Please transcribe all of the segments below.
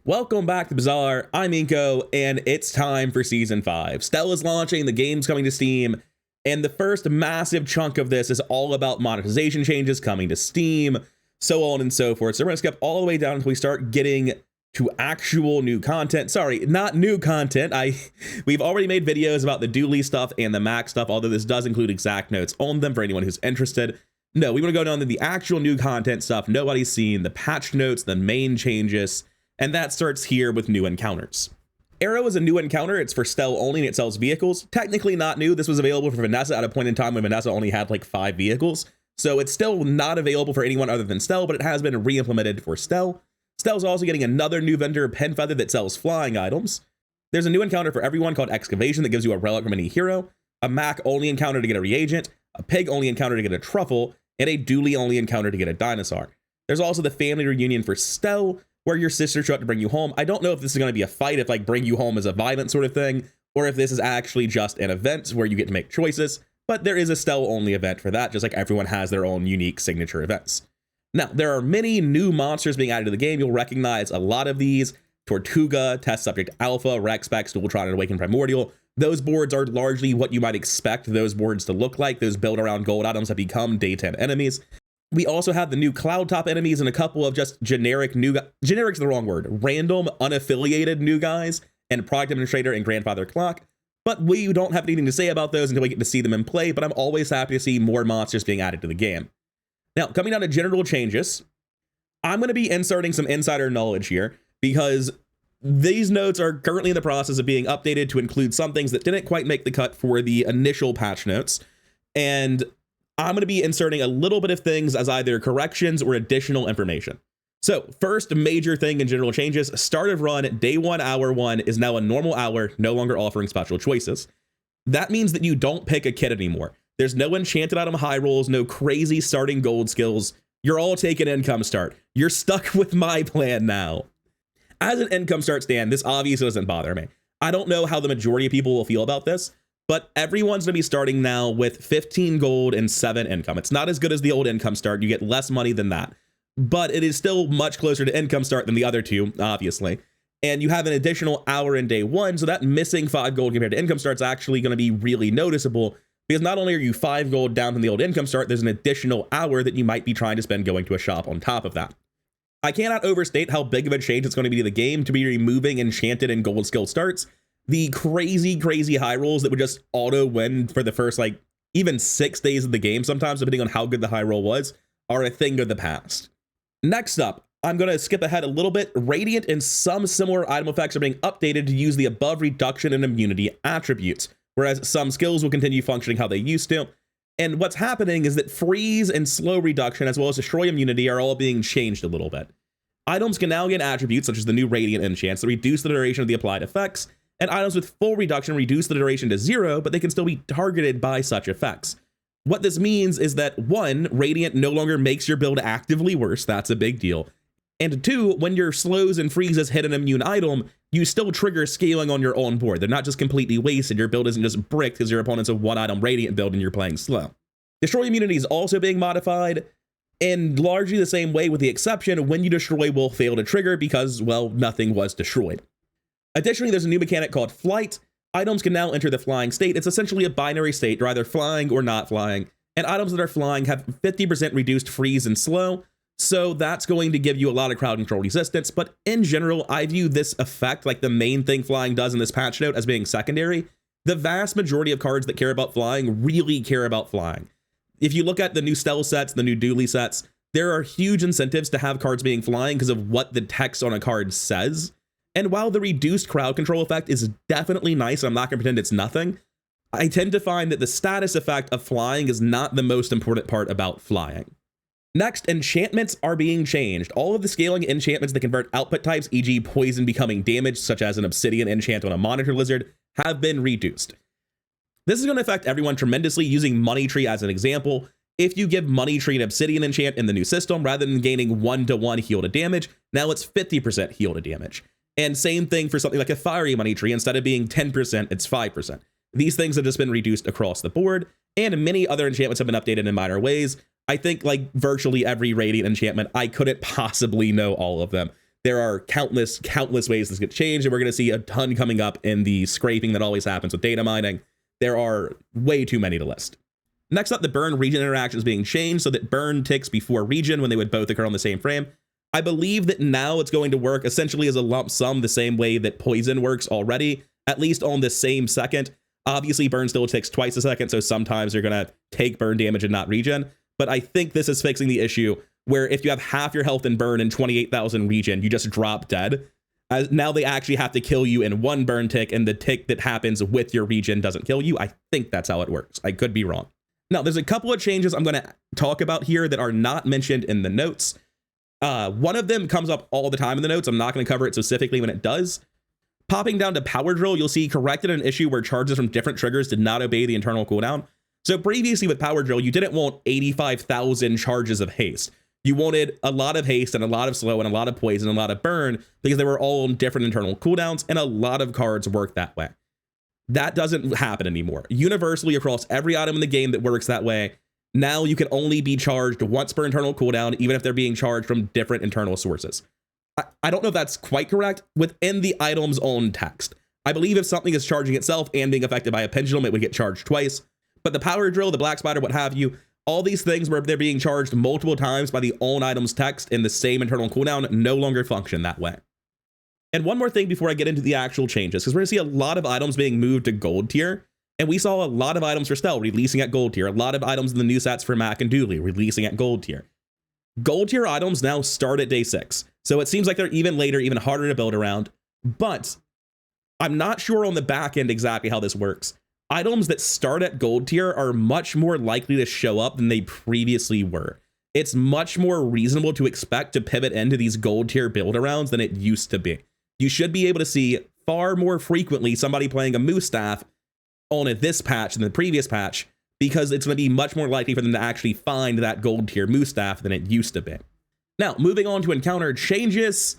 Welcome back to Bazaar. I'm Inko, and it's time for Season 5. Stelle is launching, the game's coming to Steam, and the first massive chunk of this is all about monetization changes coming to Steam, so on and so forth. So we're going to skip all the way down until we start getting to actual new content. Sorry, not new content. We've already made videos about the Dooley stuff and the Mac stuff, although this does include exact notes on them for anyone who's interested. No, we want to go down to the actual new content stuff nobody's seen, the patch notes, the main changes, and that starts here with new encounters. Arrow is a new encounter. It's for Stelle only, and it sells vehicles. Technically not new. This was available for Vanessa at a point in time when Vanessa only had like 5 vehicles. So it's still not available for anyone other than Stelle, but it has been re-implemented for Stelle. Stelle's also getting another new vendor, Pen Feather, that sells flying items. There's a new encounter for everyone called Excavation that gives you a relic from any hero, a Mac only encounter to get a reagent, a Pig only encounter to get a truffle, and a Dooley only encounter to get a dinosaur. There's also the family reunion for Stelle, where your sister showed up to bring you home. I don't know if this is going to be a fight, if like bring you home is a violent sort of thing, or if this is actually just an event where you get to make choices, but there is a Stelle only event for that, just like everyone has their own unique signature events. Now, there are many new monsters being added to the game. You'll recognize a lot of these: Tortuga, Test Subject Alpha, Rexpex, Dualtron, and Awakened Primordial. Those boards are largely what you might expect those boards to look like, those build around gold items that become day 10 enemies. We also have the new Cloud Top enemies and a couple of just generic new guys. Generic's the wrong word. Random, unaffiliated new guys, and Product Administrator and Grandfather Clock. But we don't have anything to say about those until we get to see them in play, but I'm always happy to see more monsters being added to the game. Now, coming down to general changes, I'm going to be inserting some insider knowledge here because these notes are currently in the process of being updated to include some things that didn't quite make the cut for the initial patch notes. And I'm going to be inserting a little bit of things as either corrections or additional information. So first major thing in general changes: start of run, day 1, hour 1 is now a normal hour, no longer offering special choices. That means that you don't pick a kit anymore. There's no enchanted item high rolls, no crazy starting gold skills. You're all taking income start. You're stuck with my plan now. As an income start stand, this obviously doesn't bother me. I don't know how the majority of people will feel about this, but everyone's gonna be starting now with 15 gold and 7 income. It's not as good as the old income start. You get less money than that, but it is still much closer to income start than the other two, obviously. And you have an additional hour in day 1, so that missing 5 gold compared to income start is actually gonna be really noticeable, because not only are you 5 gold down from the old income start, there's an additional hour that you might be trying to spend going to a shop on top of that. I cannot overstate how big of a change it's going to be to the game to be removing enchanted and gold skill starts. The crazy high rolls that would just auto win for the first like even 6 days of the game sometimes, depending on how good the high roll was, are a thing of the past. Next up, I'm going to skip ahead a little bit. Radiant and some similar item effects are being updated to use the above reduction and immunity attributes, whereas some skills will continue functioning how they used to. And what's happening is that freeze and slow reduction, as well as destroy immunity, are all being changed a little bit. Items can now get attributes, such as the new Radiant enchants, that reduce the duration of the applied effects, and items with full reduction reduce the duration to 0, but they can still be targeted by such effects. What this means is that 1, Radiant no longer makes your build actively worse, that's a big deal. And 2, when your slows and freezes hit an immune item, you still trigger scaling on your own board. They're not just completely wasted. Your build isn't just bricked because your opponent's a 1-item Radiant build and you're playing slow. Destroy immunity is also being modified, and largely the same way, with the exception when you destroy will fail to trigger because, well, nothing was destroyed. Additionally, there's a new mechanic called Flight. Items can now enter the flying state. It's essentially a binary state. You're either flying or not flying, and items that are flying have 50% reduced freeze and slow. So that's going to give you a lot of crowd control resistance, but in general, I view this effect, like the main thing flying does in this patch note, as being secondary. The vast majority of cards that care about flying really care about flying. If you look at the new Stelle sets, the new Dooley sets, there are huge incentives to have cards being flying because of what the text on a card says. And while the reduced crowd control effect is definitely nice, I'm not going to pretend it's nothing, I tend to find that the status effect of flying is not the most important part about flying. Next, enchantments are being changed. All of the scaling enchantments that convert output types, e.g. poison becoming damage, such as an obsidian enchant on a monitor lizard, have been reduced. This is going to affect everyone tremendously, using Money Tree as an example. If you give Money Tree an obsidian enchant in the new system, rather than gaining 1-to-1 heal to damage, now it's 50% heal to damage. And same thing for something like a fiery Money Tree. Instead of being 10%, it's 5%. These things have just been reduced across the board, and many other enchantments have been updated in minor ways. I think like virtually every Radiant enchantment, I couldn't possibly know all of them. There are countless ways this gets changed, and we're going to see a ton coming up in the scraping that always happens with data mining. There are way too many to list. Next up, the burn regen interaction is being changed so that burn ticks before regen when they would both occur on the same frame. I believe that now it's going to work essentially as a lump sum the same way that poison works already, at least on the same second. Obviously, burn still takes twice a second, so sometimes you're going to take burn damage and not regen. But I think this is fixing the issue where if you have half your health in burn and 28,000 regen, you just drop dead. Now they actually have to kill you in one burn tick, and the tick that happens with your regen doesn't kill you. I think that's how it works. I could be wrong. Now, there's a couple of changes I'm going to talk about here that are not mentioned in the notes. One of them comes up all the time in the notes. I'm not going to cover it specifically when it does. Popping down to Power Drill, you'll see corrected an issue where charges from different triggers did not obey the internal cooldown. So previously with Power Drill, you didn't want 85,000 charges of haste. You wanted a lot of haste and a lot of slow and a lot of poison and a lot of burn because they were all on different internal cooldowns, and a lot of cards work that way. That doesn't happen anymore. Universally across every item in the game that works that way, now you can only be charged once per internal cooldown, even if they're being charged from different internal sources. I don't know if that's quite correct within the item's own text. I believe if something is charging itself and being affected by a pendulum, it would get charged twice. But the Power Drill, the Black Spider, what have you, all these things where they're being charged multiple times by the own item's text in the same internal cooldown no longer function that way. And one more thing before I get into the actual changes, because we're going to see a lot of items being moved to gold tier. And we saw a lot of items for Stelle releasing at gold tier, a lot of items in the new sets for Mac and Dooley releasing at gold tier. Gold tier items now start at day 6. So it seems like they're even later, even harder to build around. But I'm not sure on the back end exactly how this works. Items that start at gold tier are much more likely to show up than they previously were. It's much more reasonable to expect to pivot into these gold tier build arounds than it used to be. You should be able to see far more frequently somebody playing a moose staff on this patch than the previous patch, because it's going to be much more likely for them to actually find that gold tier moose staff than it used to be. Now, moving on to encounter changes.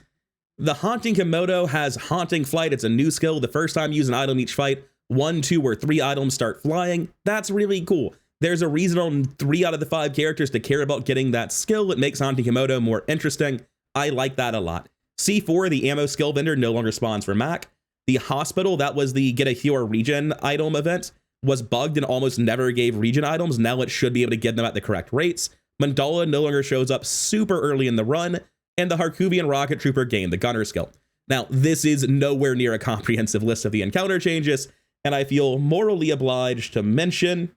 The Haunting Komodo has Haunting Flight. It's a new skill. The first time you use an item each fight, 1, 2, or 3 items start flying. That's really cool. There's a reason on 3 out of the 5 characters to care about getting that skill. It makes Haunting Komodo more interesting. I like that a lot. C4, the ammo skill vendor, no longer spawns for Mac. The hospital, that was the get a heal or regen item event, was bugged and almost never gave regen items. Now it should be able to get them at the correct rates. Mandala no longer shows up super early in the run, and the Harkuvian Rocket Trooper gained the gunner skill. Now, this is nowhere near a comprehensive list of the encounter changes, and I feel morally obliged to mention,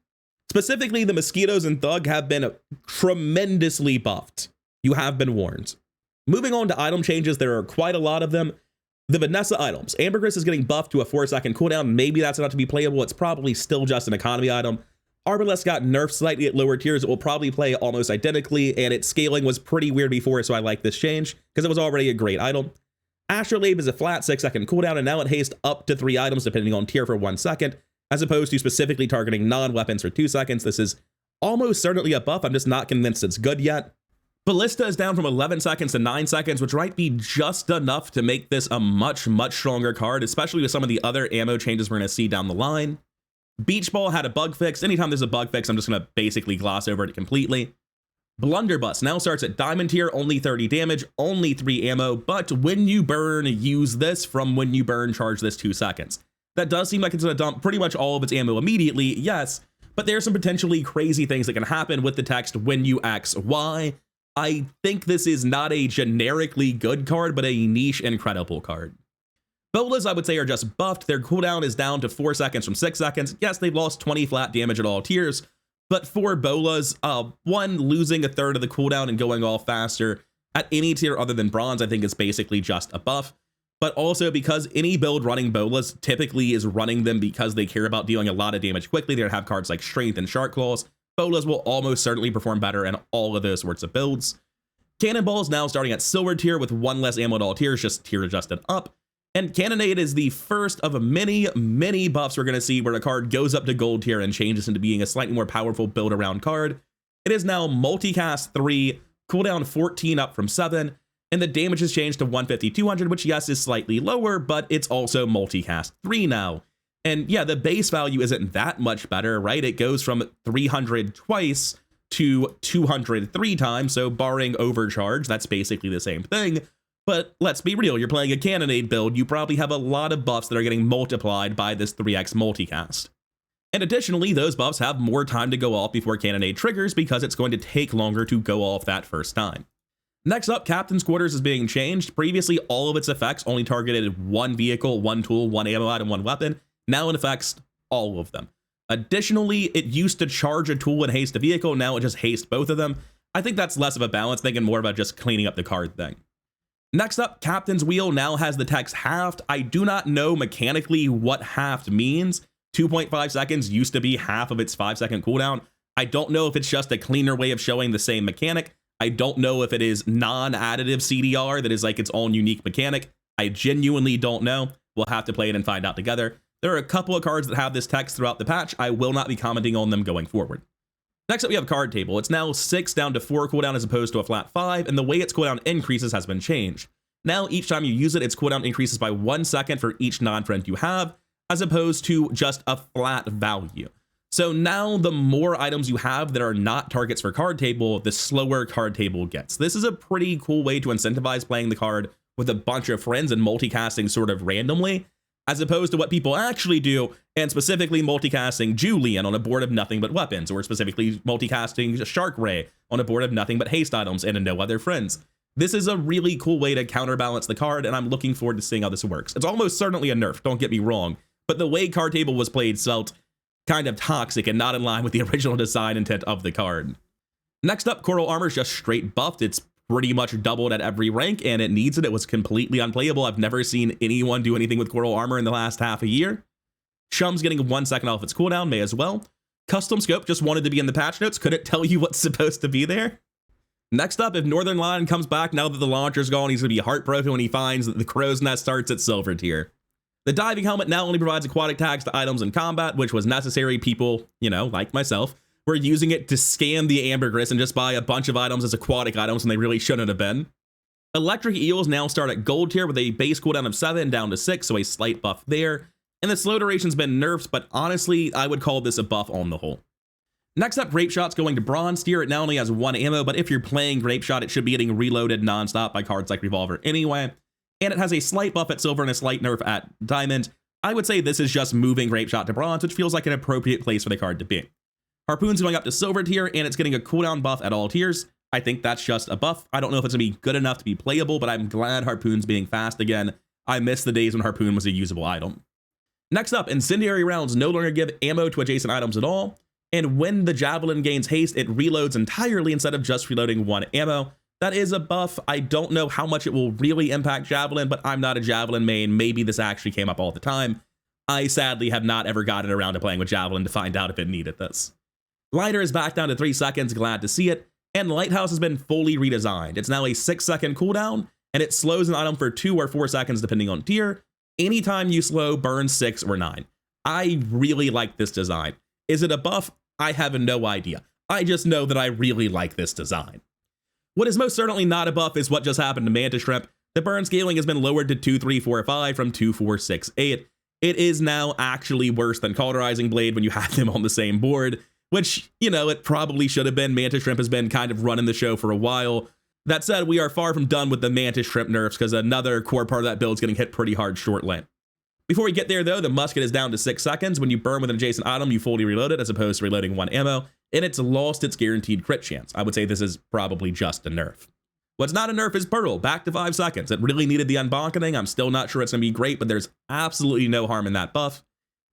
specifically the Mosquitoes and Thug have been tremendously buffed. You have been warned. Moving on to item changes, there are quite a lot of them. The Vanessa items. Ambergris is getting buffed to a 4-second cooldown. Maybe that's enough to be playable. It's probably still just an economy item. Arbalest got nerfed slightly at lower tiers. It will probably play almost identically, and its scaling was pretty weird before, so I like this change because it was already a great item. Astrolabe is a flat 6-second cooldown, and now it hastes up to 3 items depending on tier for 1 second, as opposed to specifically targeting non-weapons for 2 seconds. This is almost certainly a buff. I'm just not convinced it's good yet. Ballista is down from 11 seconds to 9 seconds, which might be just enough to make this a much, much stronger card, especially with some of the other ammo changes we're going to see down the line. Beach Ball had a bug fix. Anytime there's a bug fix, I'm just going to basically gloss over it completely. Blunderbuss now starts at Diamond tier, only 30 damage, only 3 ammo, but when you burn, use this. From when you burn, charge this 2 seconds. That does seem like it's going to dump pretty much all of its ammo immediately, yes, but there's some potentially crazy things that can happen with the text when you X, Y. I think this is not a generically good card, but a niche incredible card. Bolas, I would say, are just buffed. Their cooldown is down to 4 seconds from 6 seconds. Yes, they've lost 20 flat damage at all tiers, but for Bolas, one, losing a third of the cooldown and going all faster at any tier other than bronze, I think is basically just a buff. But also because any build running Bolas typically is running them because they care about dealing a lot of damage quickly. They have cards like Strength and Shark Claws. Bolas will almost certainly perform better in all of those sorts of builds. Cannonball is now starting at silver tier with 1 less ammo at all tiers, just tier adjusted up. And Cannonade is the first of many, many buffs we're going to see where a card goes up to gold tier and changes into being a slightly more powerful build around card. It is now multicast 3, cooldown 14 up from 7, and the damage has changed to 150, 200, which yes is slightly lower, but it's also multicast 3 now. And yeah, the base value isn't that much better, right? It goes from 300 twice to 200 3 times, so barring overcharge, that's basically the same thing. But let's be real, you're playing a cannonade build, you probably have a lot of buffs that are getting multiplied by this 3x multicast. And additionally, those buffs have more time to go off before cannonade triggers because it's going to take longer to go off that first time. Next up, Captain's Quarters is being changed. Previously, all of its effects only targeted one vehicle, one tool, one ammo item, one weapon. Now it affects all of them. Additionally, it used to charge a tool and haste a vehicle. Now it just hastes both of them. I think that's less of a balance thing and more about just cleaning up the card thing. Next up, Captain's Wheel now has the text halved. I do not know mechanically what halved means. 2.5 seconds used to be half of its 5-second cooldown. I don't know if it's just a cleaner way of showing the same mechanic. I don't know if it is non-additive CDR that is like its own unique mechanic. I genuinely don't know. We'll have to play it and find out together. There are a couple of cards that have this text throughout the patch. I will not be commenting on them going forward. Next up, we have Card Table. It's now 6 down to 4 cooldown as opposed to a flat 5, and the way its cooldown increases has been changed. Now, each time you use it, its cooldown increases by 1 second for each non-friend you have, as opposed to just a flat value. So now the more items you have that are not targets for Card Table, the slower Card Table gets. This is a pretty cool way to incentivize playing the card with a bunch of friends and multicasting sort of randomly, as opposed to what people actually do, and specifically multicasting Julian on a board of nothing but weapons, or specifically multicasting Shark Ray on a board of nothing but haste items and no other friends. This is a really cool way to counterbalance the card, and I'm looking forward to seeing how this works. It's almost certainly a nerf, don't get me wrong, but the way Card Table was played felt kind of toxic and not in line with the original design intent of the card. Next up, Coral Armor is just straight buffed. It's pretty much doubled at every rank, and it needs it. It was completely unplayable. I've never seen anyone do anything with Coral Armor in the last half a year. Chum's getting 1 second off its cooldown, may as well. Custom Scope just wanted to be in the patch notes, couldn't tell you what's supposed to be there. Next up, if Northern Lion comes back now that the launcher's gone, he's going to be heartbroken when he finds that the Crow's Nest starts at Silver tier. The Diving Helmet now only provides aquatic tags to items in combat, which was necessary. People, like myself, were using it to scan the ambergris and just buy a bunch of items as aquatic items when they really shouldn't have been. Electric Eels now start at Gold tier with a base cooldown of 7 down to 6, so a slight buff there. And the slow duration's been nerfed, but honestly, I would call this a buff on the whole. Next up, Grape Shot's going to Bronze tier. It now only has 1 ammo, but if you're playing Grape Shot, it should be getting reloaded nonstop by cards like Revolver anyway. And it has a slight buff at Silver and a slight nerf at Diamond. I would say this is just moving Grape Shot to Bronze, which feels like an appropriate place for the card to be. Harpoon's going up to Silver tier, and it's getting a cooldown buff at all tiers. I think that's just a buff. I don't know if it's going to be good enough to be playable, but I'm glad Harpoon's being fast again. I miss the days when Harpoon was a usable item. Next up, Incendiary Rounds no longer give ammo to adjacent items at all. And when the Javelin gains haste, it reloads entirely instead of just reloading 1 ammo. That is a buff. I don't know how much it will really impact Javelin, but I'm not a Javelin main. Maybe this actually came up all the time. I sadly have not ever gotten around to playing with Javelin to find out if it needed this. Lighter is back down to 3 seconds, glad to see it. And Lighthouse has been fully redesigned. It's now a 6-second cooldown, and it slows an item for 2 or 4 seconds depending on tier. Anytime you slow, burn 6 or 9. I really like this design. Is it a buff? I have no idea. I just know that I really like this design. What is most certainly not a buff is what just happened to Mantis Shrimp. The burn scaling has been lowered to 2, 3, 4, 5 from 2, 4, 6, 8. It is now actually worse than Cauterizing Blade when you have them on the same board, which, it probably should have been. Mantis Shrimp has been kind of running the show for a while. That said, we are far from done with the Mantis Shrimp nerfs because another core part of that build is getting hit pretty hard short lane. Before we get there, though, the musket is down to 6 seconds. When you burn with an adjacent item, you fully reload it as opposed to reloading 1 ammo, and it's lost its guaranteed crit chance. I would say this is probably just a nerf. What's not a nerf is Pearl, back to 5 seconds. It really needed the unbonketing. I'm still not sure it's going to be great, but there's absolutely no harm in that buff.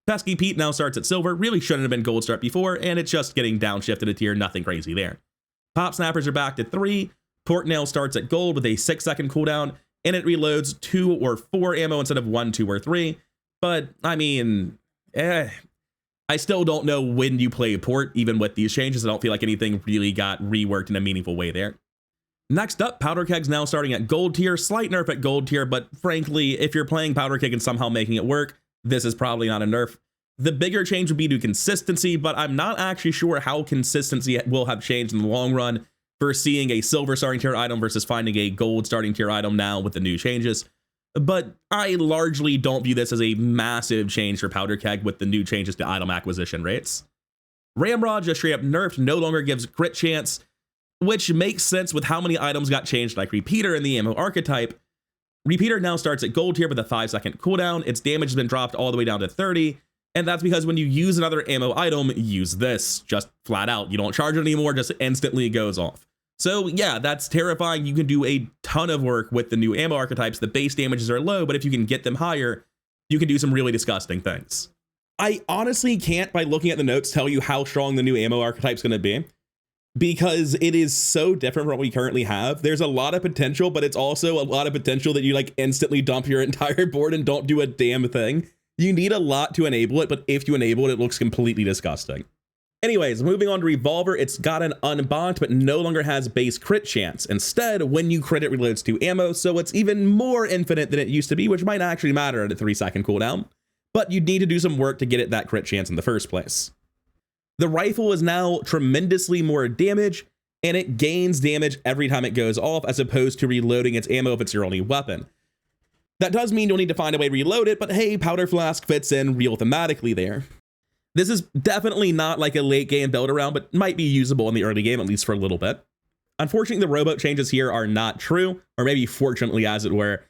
Pesky Pete now starts at Silver, really shouldn't have been Gold start before, and it's just getting downshifted a tier, nothing crazy there. Pop Snappers are back to 3. Port Nail starts at Gold with a 6-second cooldown, and it reloads 2 or 4 ammo instead of 1, 2, or 3. But, I mean, I still don't know when you play Port, even with these changes. I don't feel like anything really got reworked in a meaningful way there. Next up, Powder Keg's now starting at Gold tier, slight nerf at Gold tier, but frankly, if you're playing Powder Keg and somehow making it work, this is probably not a nerf. The bigger change would be to consistency, but I'm not actually sure how consistency will have changed in the long run for seeing a Silver starting tier item versus finding a Gold starting tier item now with the new changes. But I largely don't view this as a massive change for Powder Keg with the new changes to item acquisition rates. Ramrod just straight up nerfed, no longer gives crit chance, which makes sense with how many items got changed like Repeater in the ammo archetype. Repeater now starts at gold tier with a 5-second cooldown. Its damage has been dropped all the way down to 30. And that's because when you use another ammo item, use this just flat out. You don't charge it anymore, just instantly goes off. So yeah, that's terrifying. You can do a ton of work with the new ammo archetypes. The base damages are low, but if you can get them higher, you can do some really disgusting things. I honestly can't, by looking at the notes, tell you how strong the new ammo archetype is going to be, because it is so different from what we currently have. There's a lot of potential, but it's also a lot of potential that you like instantly dump your entire board and don't do a damn thing. You need a lot to enable it, but if you enable it, it looks completely disgusting. Anyways, moving on to Revolver, it's got an unbonked, but no longer has base crit chance. Instead, when you crit, it reloads 2 ammo, so it's even more infinite than it used to be, which might actually matter at a 3-second cooldown. But you'd need to do some work to get it that crit chance in the first place. The rifle is now tremendously more damage, and it gains damage every time it goes off, as opposed to reloading its ammo if it's your only weapon. That does mean you'll need to find a way to reload it, but hey, Powder Flask fits in real thematically there. This is definitely not like a late game build around, but might be usable in the early game, at least for a little bit. Unfortunately, the rowboat changes here are not true, or maybe fortunately as it were.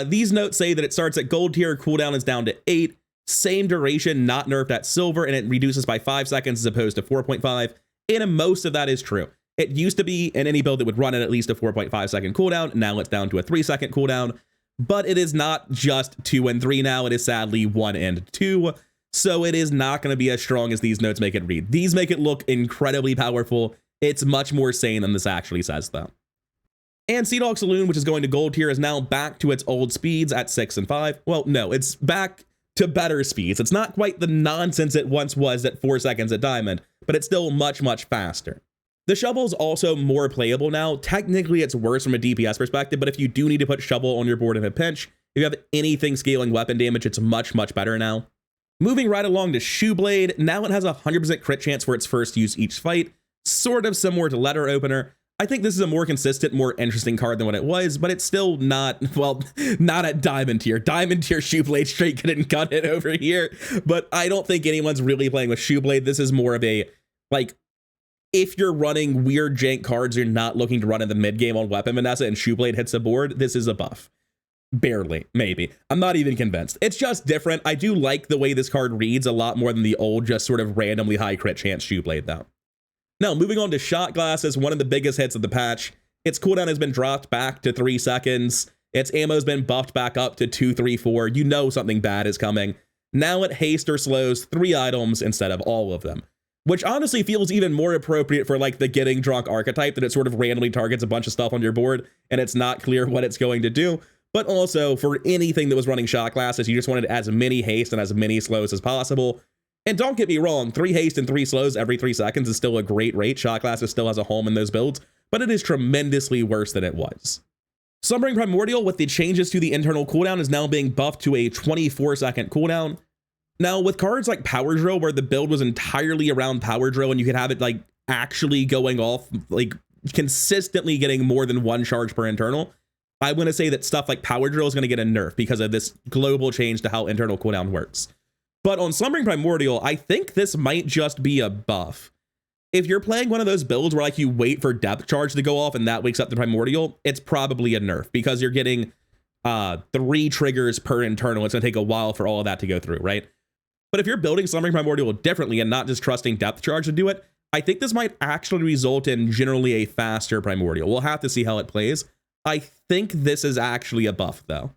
These notes say that it starts at gold tier, cooldown is down to 8, same duration, not nerfed at silver, and it reduces by 5 seconds as opposed to 4.5, and most of that is true. It used to be in any build that would run at least a 4.5 second cooldown, now it's down to a 3-second cooldown, but it is not just 2 and 3 now, it is sadly 1 and 2, so it is not going to be as strong as these notes make it read. These make it look incredibly powerful. It's much more sane than this actually says, though. And Sea Dog Saloon, which is going to gold tier, is now back to its old speeds at 6 and 5. Well, no, it's back to better speeds. It's not quite the nonsense it once was at 4 seconds at Diamond, but it's still much, much faster. The Shovel's also more playable now. Technically, it's worse from a DPS perspective, but if you do need to put Shovel on your board in a pinch, if you have anything scaling weapon damage, it's much, much better now. Moving right along to Shoeblade, now it has a 100% crit chance for its first use each fight, sort of similar to Letter Opener. I think this is a more consistent, more interesting card than what it was, but it's still not, well, not at Diamond tier. Diamond tier Shoeblade straight couldn't cut it over here, but I don't think anyone's really playing with Shoeblade. This is more of a, like, if you're running weird jank cards you're not looking to run in the mid game on Weapon Vanessa and Shoeblade hits the board, this is a buff. Barely, maybe. I'm not even convinced. It's just different. I do like the way this card reads a lot more than the old, just sort of randomly high crit chance Shoeblade, though. Now, moving on to Shot Glasses, one of the biggest hits of the patch. Its cooldown has been dropped back to 3 seconds. Its ammo's been buffed back up to 2, 3, 4. You know something bad is coming. Now it haste or slows 3 items instead of all of them, which honestly feels even more appropriate for like the getting drunk archetype, that it sort of randomly targets a bunch of stuff on your board and it's not clear what it's going to do. But also for anything that was running Shot Glasses, you just wanted as many haste and as many slows as possible. And don't get me wrong, 3 haste and 3 slows every 3 seconds is still a great rate. Shot Glasses still has a home in those builds, but it is tremendously worse than it was. Slumbering Primordial, with the changes to the internal cooldown, is now being buffed to a 24-second cooldown. Now, with cards like Power Drill, where the build was entirely around Power Drill and you could have it like actually going off, like consistently getting more than 1 charge per internal, I want to say that stuff like Power Drill is going to get a nerf because of this global change to how internal cooldown works. But on Slumbering Primordial, I think this might just be a buff. If you're playing one of those builds where like you wait for depth charge to go off and that wakes up the Primordial, it's probably a nerf because you're getting 3 triggers per internal. It's going to take a while for all of that to go through, right? But if you're building Slumbering Primordial differently and not just trusting depth charge to do it, I think this might actually result in generally a faster Primordial. We'll have to see how it plays. I think this is actually a buff, though.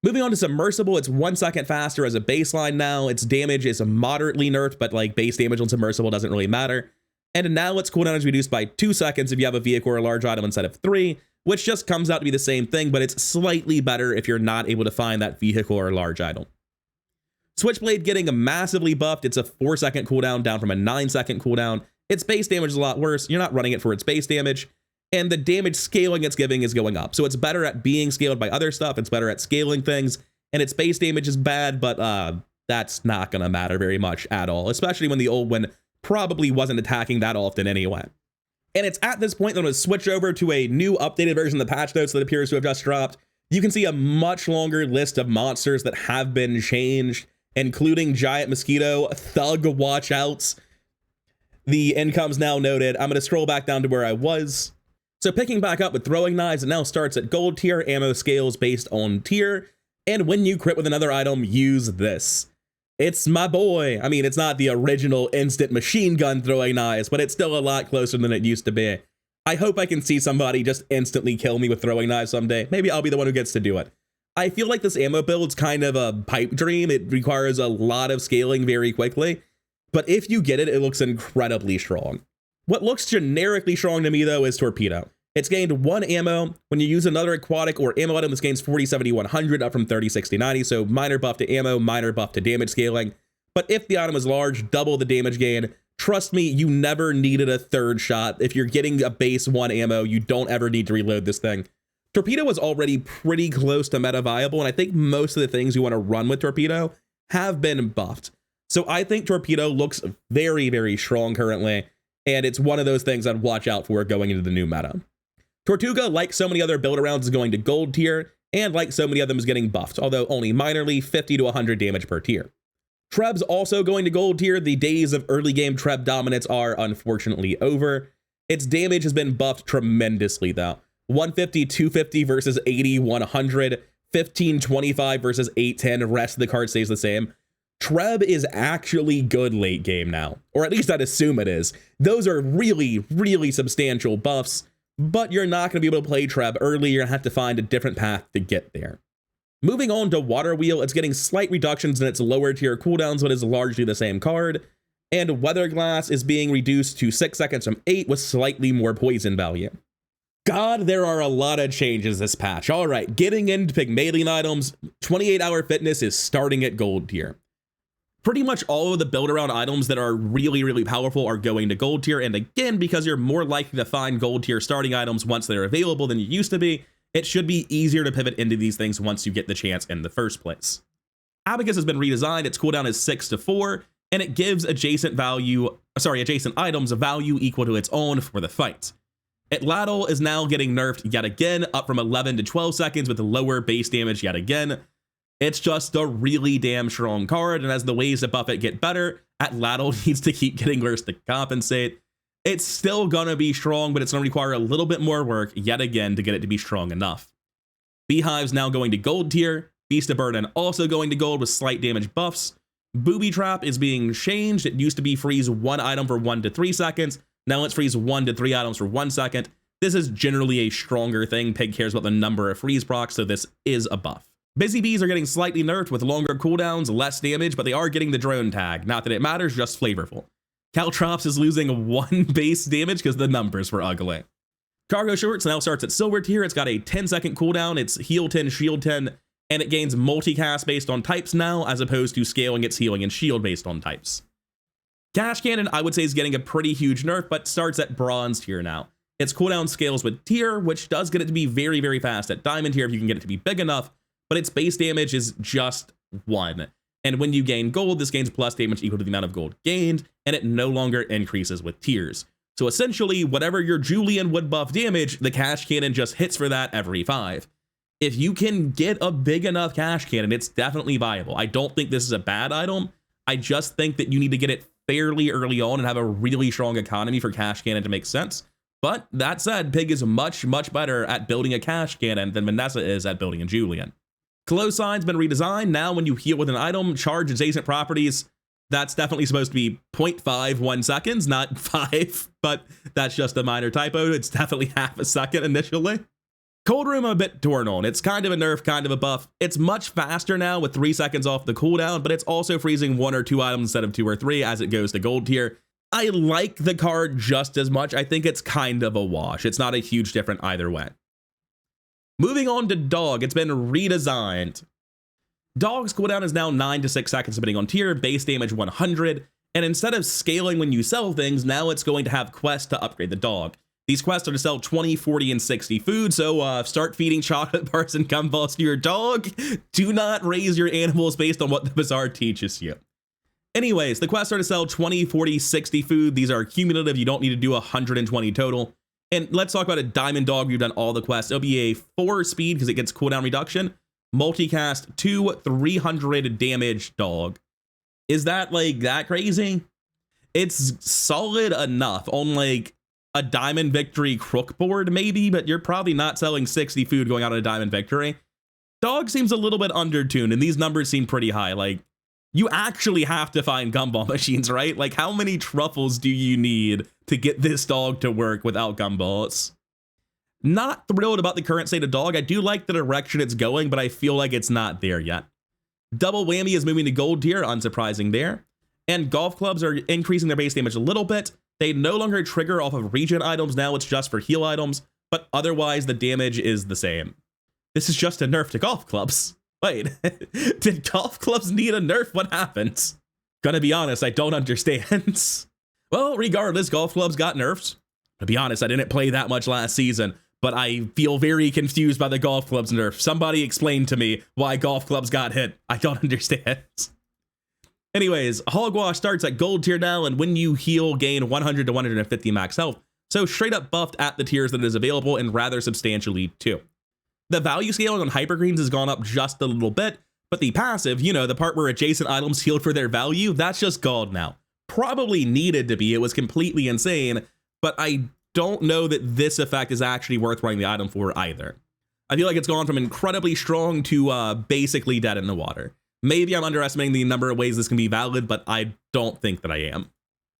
Moving on to Submersible, it's 1 second faster as a baseline now. Its damage is moderately nerfed, but like base damage on Submersible doesn't really matter. And now its cooldown is reduced by 2 seconds if you have a vehicle or a large item instead of 3, which just comes out to be the same thing, but it's slightly better if you're not able to find that vehicle or large item. Switchblade getting massively buffed. It's a 4-second cooldown down from a 9-second cooldown. Its base damage is a lot worse. You're not running it for its base damage. And the damage scaling it's giving is going up. So it's better at being scaled by other stuff. It's better at scaling things. And its base damage is bad, but that's not going to matter very much at all, especially when the old one probably wasn't attacking that often anyway. And it's at this point that I'm going to switch over to a new updated version of the patch notes that appears to have just dropped. You can see a much longer list of monsters that have been changed, including Giant Mosquito, Thug Watchouts. The income's now noted. I'm going to scroll back down to where I was. So picking back up with throwing knives, it now starts at gold tier, ammo scales based on tier, and when you crit with another item, use this. It's my boy. I mean, it's not the original instant machine gun throwing knives, but it's still a lot closer than it used to be. I hope I can see somebody just instantly kill me with throwing knives someday. Maybe I'll be the one who gets to do it. I feel like this ammo build's kind of a pipe dream. It requires a lot of scaling very quickly, but if you get it, it looks incredibly strong. What looks generically strong to me, though, is Torpedo. It's gained 1 ammo. When you use another aquatic or ammo item, this gains 40, 70, 100, up from 30, 60, 90, so minor buff to ammo, minor buff to damage scaling. But if the item is large, double the damage gain. Trust me, you never needed a third shot. If you're getting a base 1 ammo, you don't ever need to reload this thing. Torpedo was already pretty close to meta viable, and I think most of the things you want to run with Torpedo have been buffed. So I think Torpedo looks very, very strong currently, and it's one of those things I'd watch out for going into the new meta. Tortuga, like so many other build-arounds, is going to gold tier, and like so many of them is getting buffed, although only minorly, 50 to 100 damage per tier. Treb's also going to gold tier. The days of early game Treb dominance are unfortunately over. Its damage has been buffed tremendously though. 150, 250 versus 80, 100, 15, 25 versus 810, the rest of the card stays the same. Treb is actually good late game now, or at least I'd assume it is. Those are really, really substantial buffs, but you're not going to be able to play Treb early. You're going to have to find a different path to get there. Moving on to Water Wheel, it's getting slight reductions in its lower tier cooldowns, but is largely the same card. And Weather Glass is being reduced to 6 seconds from 8 with slightly more poison value. God, there are a lot of changes this patch. All right, getting into Pygmalion items, 28-hour fitness is starting at gold tier. Pretty much all of the build-around items that are really, really powerful are going to gold tier, and again, because you're more likely to find gold tier starting items once they're available than you used to be, it should be easier to pivot into these things once you get the chance in the first place. Abacus has been redesigned, its cooldown is 6 to 4, and it gives adjacent items a value equal to its own for the fight. Atlatl is now getting nerfed yet again, up from 11 to 12 seconds with lower base damage yet again. It's just a really damn strong card, and as the ways to buff it get better, Atlatl needs to keep getting worse to compensate. It's still gonna be strong, but it's gonna require a little bit more work yet again to get it to be strong enough. Beehive's now going to gold tier, Beast of Burden also going to gold with slight damage buffs. Booby Trap is being changed. It used to be freeze 1 item for 1 to 3 seconds. Now let's freeze 1 to 3 items for 1 second. This is generally a stronger thing. Pig cares about the number of freeze procs, so this is a buff. Busy Bees are getting slightly nerfed with longer cooldowns, less damage, but they are getting the drone tag. Not that it matters, just flavorful. Caltrops is losing 1 base damage because the numbers were ugly. Cargo Shorts now starts at silver tier. It's got a 10-second cooldown. It's heal 10, shield 10, and it gains multicast based on types now, as opposed to scaling its healing and shield based on types. Cash Cannon, I would say, is getting a pretty huge nerf, but starts at bronze tier now. Its cooldown scales with tier, which does get it to be very, very fast at diamond tier if you can get it to be big enough, but its base damage is just 1. And when you gain gold, this gains plus damage equal to the amount of gold gained, and it no longer increases with tiers. So essentially, whatever your Julian would buff damage, the Cash Cannon just hits for that every 5. If you can get a big enough Cash Cannon, it's definitely viable. I don't think this is a bad item. I just think that you need to get it fairly early on and have a really strong economy for Cash Cannon to make sense. But that said, Pig is much, much better at building a Cash Cannon than Vanessa is at building a Julian. Closine's been redesigned. Now when you heal with an item, charge adjacent properties, that's definitely supposed to be 0.51 seconds, not 5, but that's just a minor typo. It's definitely half a second initially. Cold Room I'm a bit torn on. It's kind of a nerf, kind of a buff. It's much faster now with 3 seconds off the cooldown, but it's also freezing 1 or 2 items instead of 2 or 3 as it goes to gold tier. I like the card just as much. I think it's kind of a wash. It's not a huge difference either way. Moving on to Dog, it's been redesigned. Dog's cooldown is now 9 to 6 seconds depending on tier, base damage 100, and instead of scaling when you sell things, now it's going to have quests to upgrade the dog. These quests are to sell 20, 40, and 60 food, so start feeding chocolate bars and gumballs to your dog. Do not raise your animals based on what the Bazaar teaches you. Anyways, the quests are to sell 20, 40, 60 food. These are cumulative. You don't need to do 120 total. And let's talk about a diamond dog. You've done all the quests. It'll be a 4 speed because it gets cooldown reduction. Multicast 2, 300 damage dog. Is that like that crazy? It's solid enough on like a Diamond Victory crook board maybe, but you're probably not selling 60 food going out on a Diamond Victory. Dog seems a little bit undertuned, and these numbers seem pretty high. Like, you actually have to find gumball machines, right? Like, how many truffles do you need to get this dog to work without gumballs? Not thrilled about the current state of dog. I do like the direction it's going, but I feel like it's not there yet. Double Whammy is moving to gold tier, unsurprising there. And golf clubs are increasing their base damage a little bit. They no longer trigger off of regen items, now it's just for heal items, but otherwise the damage is the same. This is just a nerf to golf clubs. Wait, did golf clubs need a nerf? What happened? Gonna be honest, I don't understand. Well, regardless, golf clubs got nerfed. To be honest, I didn't play that much last season, but I feel very confused by the golf clubs nerf. Somebody explain to me why golf clubs got hit. I don't understand. Anyways, Hogwash starts at gold tier now, and when you heal, gain 100 to 150 max health. So straight up buffed at the tiers that it is available, and rather substantially too. The value scaling on hypergreens has gone up just a little bit, but the passive, you know, the part where adjacent items healed for their value, that's just gold now. Probably needed to be, it was completely insane, but I don't know that this effect is actually worth running the item for either. I feel like it's gone from incredibly strong to basically dead in the water. Maybe I'm underestimating the number of ways this can be valid, but I don't think that I am.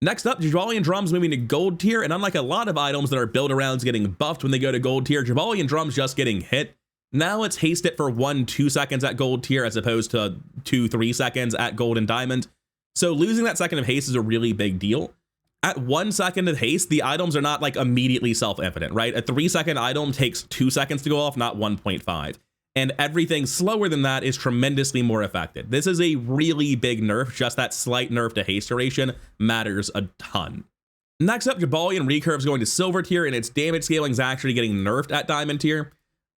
Next up, Javalian Drums moving to gold tier, and unlike a lot of items that are build arounds getting buffed when they go to gold tier, Javalian Drums just getting hit. Now it's haste it for 1-2 seconds at gold tier as opposed to 2-3 seconds at gold and diamond. So losing that second of haste is a really big deal. At 1 second of haste, the items are not like immediately self-evident, right? A 3-second item takes 2 seconds to go off, not 1.5. And everything slower than that is tremendously more affected. This is a really big nerf. Just that slight nerf to haste duration matters a ton. Next up, Javalian Recurve is going to silver tier, and its damage scaling is actually getting nerfed at diamond tier.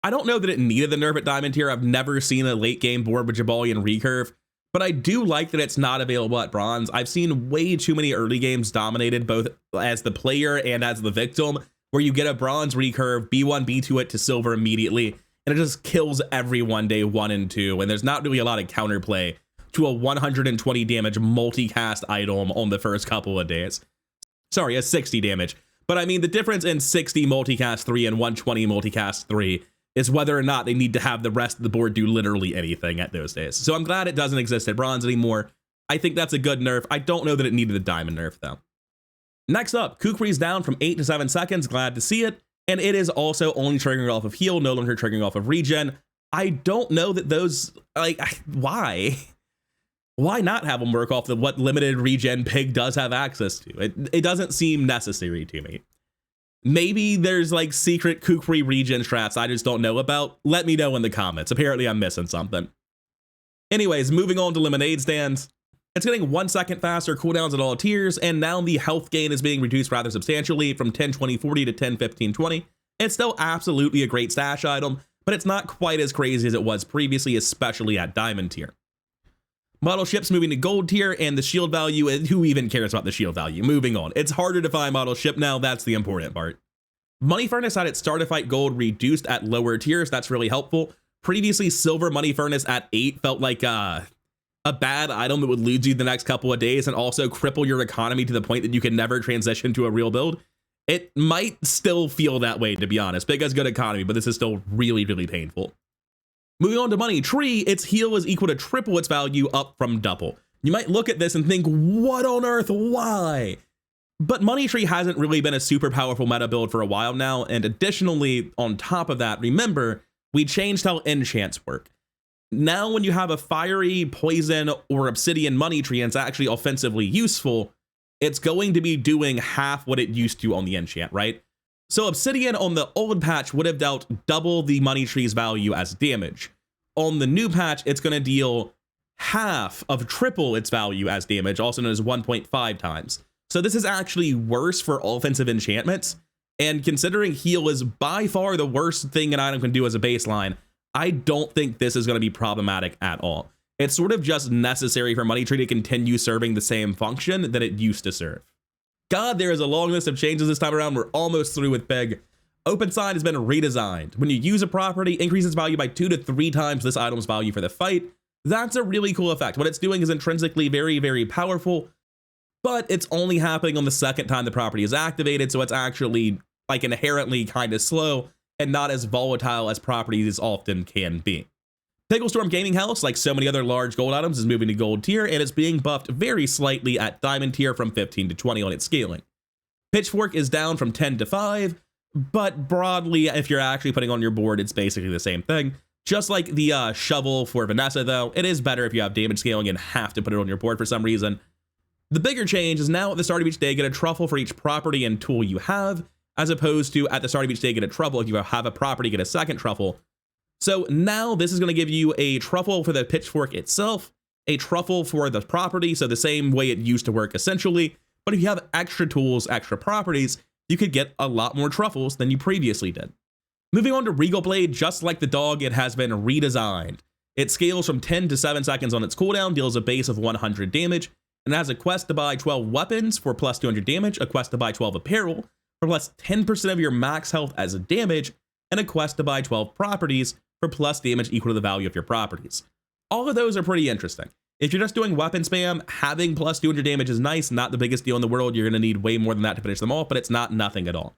I don't know that it needed the nerf at diamond tier. I've never seen a late game board with Javalian Recurve, but I do like that it's not available at bronze. I've seen way too many early games dominated both as the player and as the victim, where you get a bronze Recurve, B1, B2 it to silver immediately, and it just kills everyone day 1 and 2, and there's not really a lot of counterplay to a 120 damage multicast item on the first couple of days. Sorry, a 60 damage. But I mean, the difference in 60 multicast 3 and 120 multicast 3 is whether or not they need to have the rest of the board do literally anything at those days. So I'm glad it doesn't exist at bronze anymore. I think that's a good nerf. I don't know that it needed a diamond nerf though. Next up, Kukri's down from 8 to 7 seconds. Glad to see it. And it is also only triggering off of heal, no longer triggering off of regen. I don't know that those, like, why? Why not have them work off of what limited regen Pig does have access to? It doesn't seem necessary to me. Maybe there's like secret Kukri regen strats I just don't know about. Let me know in the comments. Apparently I'm missing something. Anyways, moving on to Lemonade Stands. It's getting 1 second faster cooldowns at all tiers, and now the health gain is being reduced rather substantially from 10, 20, 40 to 10, 15, 20. It's still absolutely a great stash item, but it's not quite as crazy as it was previously, especially at diamond tier. Model ships moving to gold tier, and the shield value, who even cares about the shield value? Moving on. It's harder to find model ship now, that's the important part. Money Furnace had its starter fight gold reduced at lower tiers, that's really helpful. Previously, silver Money Furnace at 8 felt like a bad item that would lose you the next couple of days and also cripple your economy to the point that you can never transition to a real build. It might still feel that way, to be honest. Big has good economy, but this is still really, really painful. Moving on to Money Tree, its heal is equal to triple its value, up from double. You might look at this and think, what on earth, why? But Money Tree hasn't really been a super powerful meta build for a while now, and additionally, on top of that, remember, we changed how enchants work. Now when you have a fiery, poison, or obsidian Money Tree and it's actually offensively useful, it's going to be doing half what it used to on the enchant, right? So obsidian on the old patch would have dealt double the Money Tree's value as damage. On the new patch, it's going to deal half of triple its value as damage, also known as 1.5 times. So this is actually worse for offensive enchantments, and considering heal is by far the worst thing an item can do as a baseline, I don't think this is going to be problematic at all. It's sort of just necessary for Money Tree to continue serving the same function that it used to serve. God, there is a long list of changes this time around. We're almost through with Big. Open Side has been redesigned. When you use a property, increase its value by 2 to 3 times this item's value for the fight. That's a really cool effect. What it's doing is intrinsically very, very powerful. but it's only happening on the second time the property is activated, so it's actually like inherently kind of slow and not as volatile as properties often can be. Pigglestorm Gaming House, like so many other large gold items, is moving to gold tier, and it's being buffed very slightly at diamond tier from 15 to 20 on its scaling. Pitchfork is down from 10 to 5, but broadly, if you're actually putting on your board, it's basically the same thing. Just like the shovel for Vanessa, though, it is better if you have damage scaling and have to put it on your board for some reason. The bigger change is now at the start of each day, get a truffle for each property and tool you have, as opposed to at the start of each day, get a truffle. If you have a property, get a second truffle. So now this is going to give you a truffle for the pitchfork itself, a truffle for the property, so the same way it used to work essentially. But if you have extra tools, extra properties, you could get a lot more truffles than you previously did. Moving on to Regal Blade, just like the dog, it has been redesigned. It scales from 10 to 7 seconds on its cooldown, deals a base of 100 damage, and has a quest to buy 12 weapons for plus 200 damage, a quest to buy 12 apparel for plus 10% of your max health as a damage, and a quest to buy 12 properties for plus damage equal to the value of your properties. All of those are pretty interesting. If you're just doing weapon spam, having plus 200 damage is nice, not the biggest deal in the world. You're going to need way more than that to finish them off, but it's not nothing at all.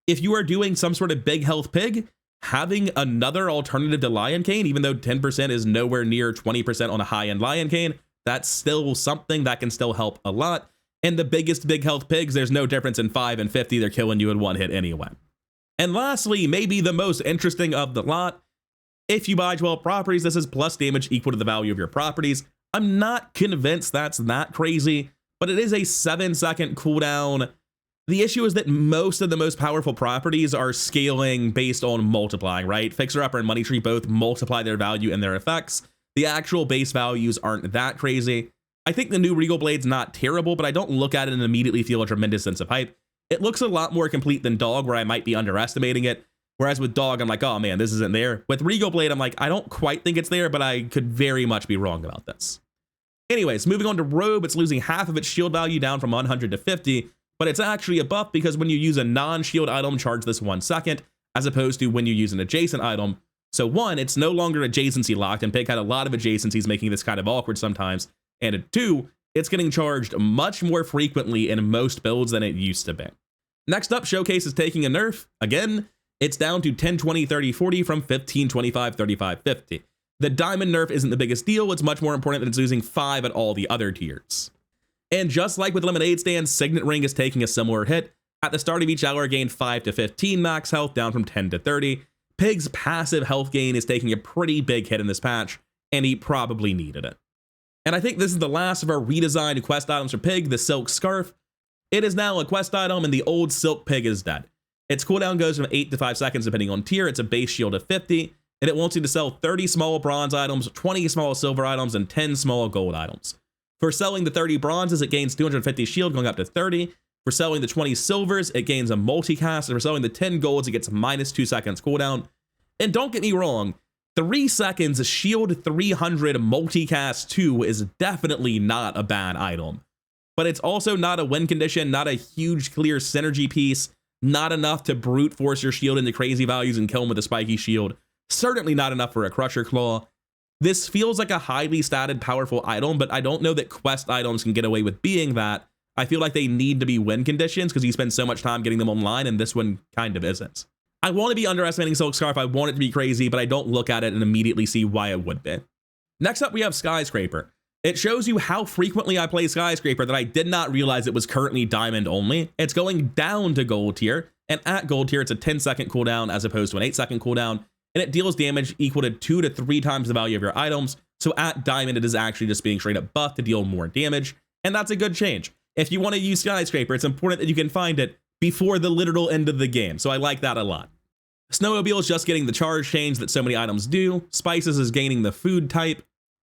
If you are doing some sort of big health pig, having another alternative to Lion Cane, even though 10% is nowhere near 20% on a high-end Lion Cane, that's still something that can still help a lot. And the biggest big health pigs, there's no difference in 5 and 50. They're killing you in one hit anyway. And lastly, maybe the most interesting of the lot, if you buy 12 properties, this is plus damage equal to the value of your properties. I'm not convinced that's that crazy, but it is a 7-second cooldown. The issue is that most of the most powerful properties are scaling based on multiplying, right? Fixer Upper and Money Tree both multiply their value and their effects. The actual base values aren't that crazy. I think the new Regal Blade's not terrible, but I don't look at it and immediately feel a tremendous sense of hype. It looks a lot more complete than Dog, where I might be underestimating it. Whereas with Dog, I'm like, oh man, this isn't there. With Regal Blade, I'm like, I don't quite think it's there, but I could very much be wrong about this. Anyways, moving on to Robe, it's losing half of its shield value down from 100 to 50, but it's actually a buff because when you use a non-shield item, charge this 1 second, as opposed to when you use an adjacent item. So one, it's no longer adjacency locked, and Pig had a lot of adjacencies making this kind of awkward sometimes. And two, it's getting charged much more frequently in most builds than it used to be. Next up, Showcase is taking a nerf. Again, it's down to 10, 20, 30, 40 from 15, 25, 35, 50. The diamond nerf isn't the biggest deal. It's much more important that it's losing 5 at all the other tiers. And just like with Lemonade Stand, Signet Ring is taking a similar hit. At the start of each hour, gain 5 to 15 max health, down from 10 to 30. Pig's passive health gain is taking a pretty big hit in this patch, and he probably needed it. And I think this is the last of our redesigned quest items for Pig, the Silk Scarf. It is now a quest item, and the old Silk Pig is dead. Its cooldown goes from 8 to 5 seconds depending on tier. It's a base shield of 50, and it wants you to sell 30 small bronze items, 20 small silver items, and 10 small gold items. For selling the 30 bronzes, it gains 250 shield, going up to 30. For selling the 20 silvers, it gains a multicast, and for selling the 10 golds, it gets minus 2 seconds cooldown. And don't get me wrong, 3 seconds shield 300 multicast 2 is definitely not a bad item. But it's also not a win condition, not a huge clear synergy piece, not enough to brute force your shield into crazy values and kill him with a spiky shield. Certainly not enough for a Crusher Claw. This feels like a highly statted, powerful item, but I don't know that quest items can get away with being that. I feel like they need to be win conditions because you spend so much time getting them online, and this one kind of isn't. I want to be underestimating Silk Scarf, I want it to be crazy, but I don't look at it and immediately see why it would be. Next up, we have Skyscraper. It shows you how frequently I play Skyscraper that I did not realize it was currently diamond only. It's going down to gold tier, and at gold tier, it's a 10-second cooldown as opposed to an 8-second cooldown, and it deals damage equal to 2 to 3 times the value of your items. So at diamond, it is actually just being straight up buffed to deal more damage, and that's a good change. If you want to use Skyscraper, it's important that you can find it before the literal end of the game, so I like that a lot. Snowmobile is just getting the charge change that so many items do. Spices is gaining the food type.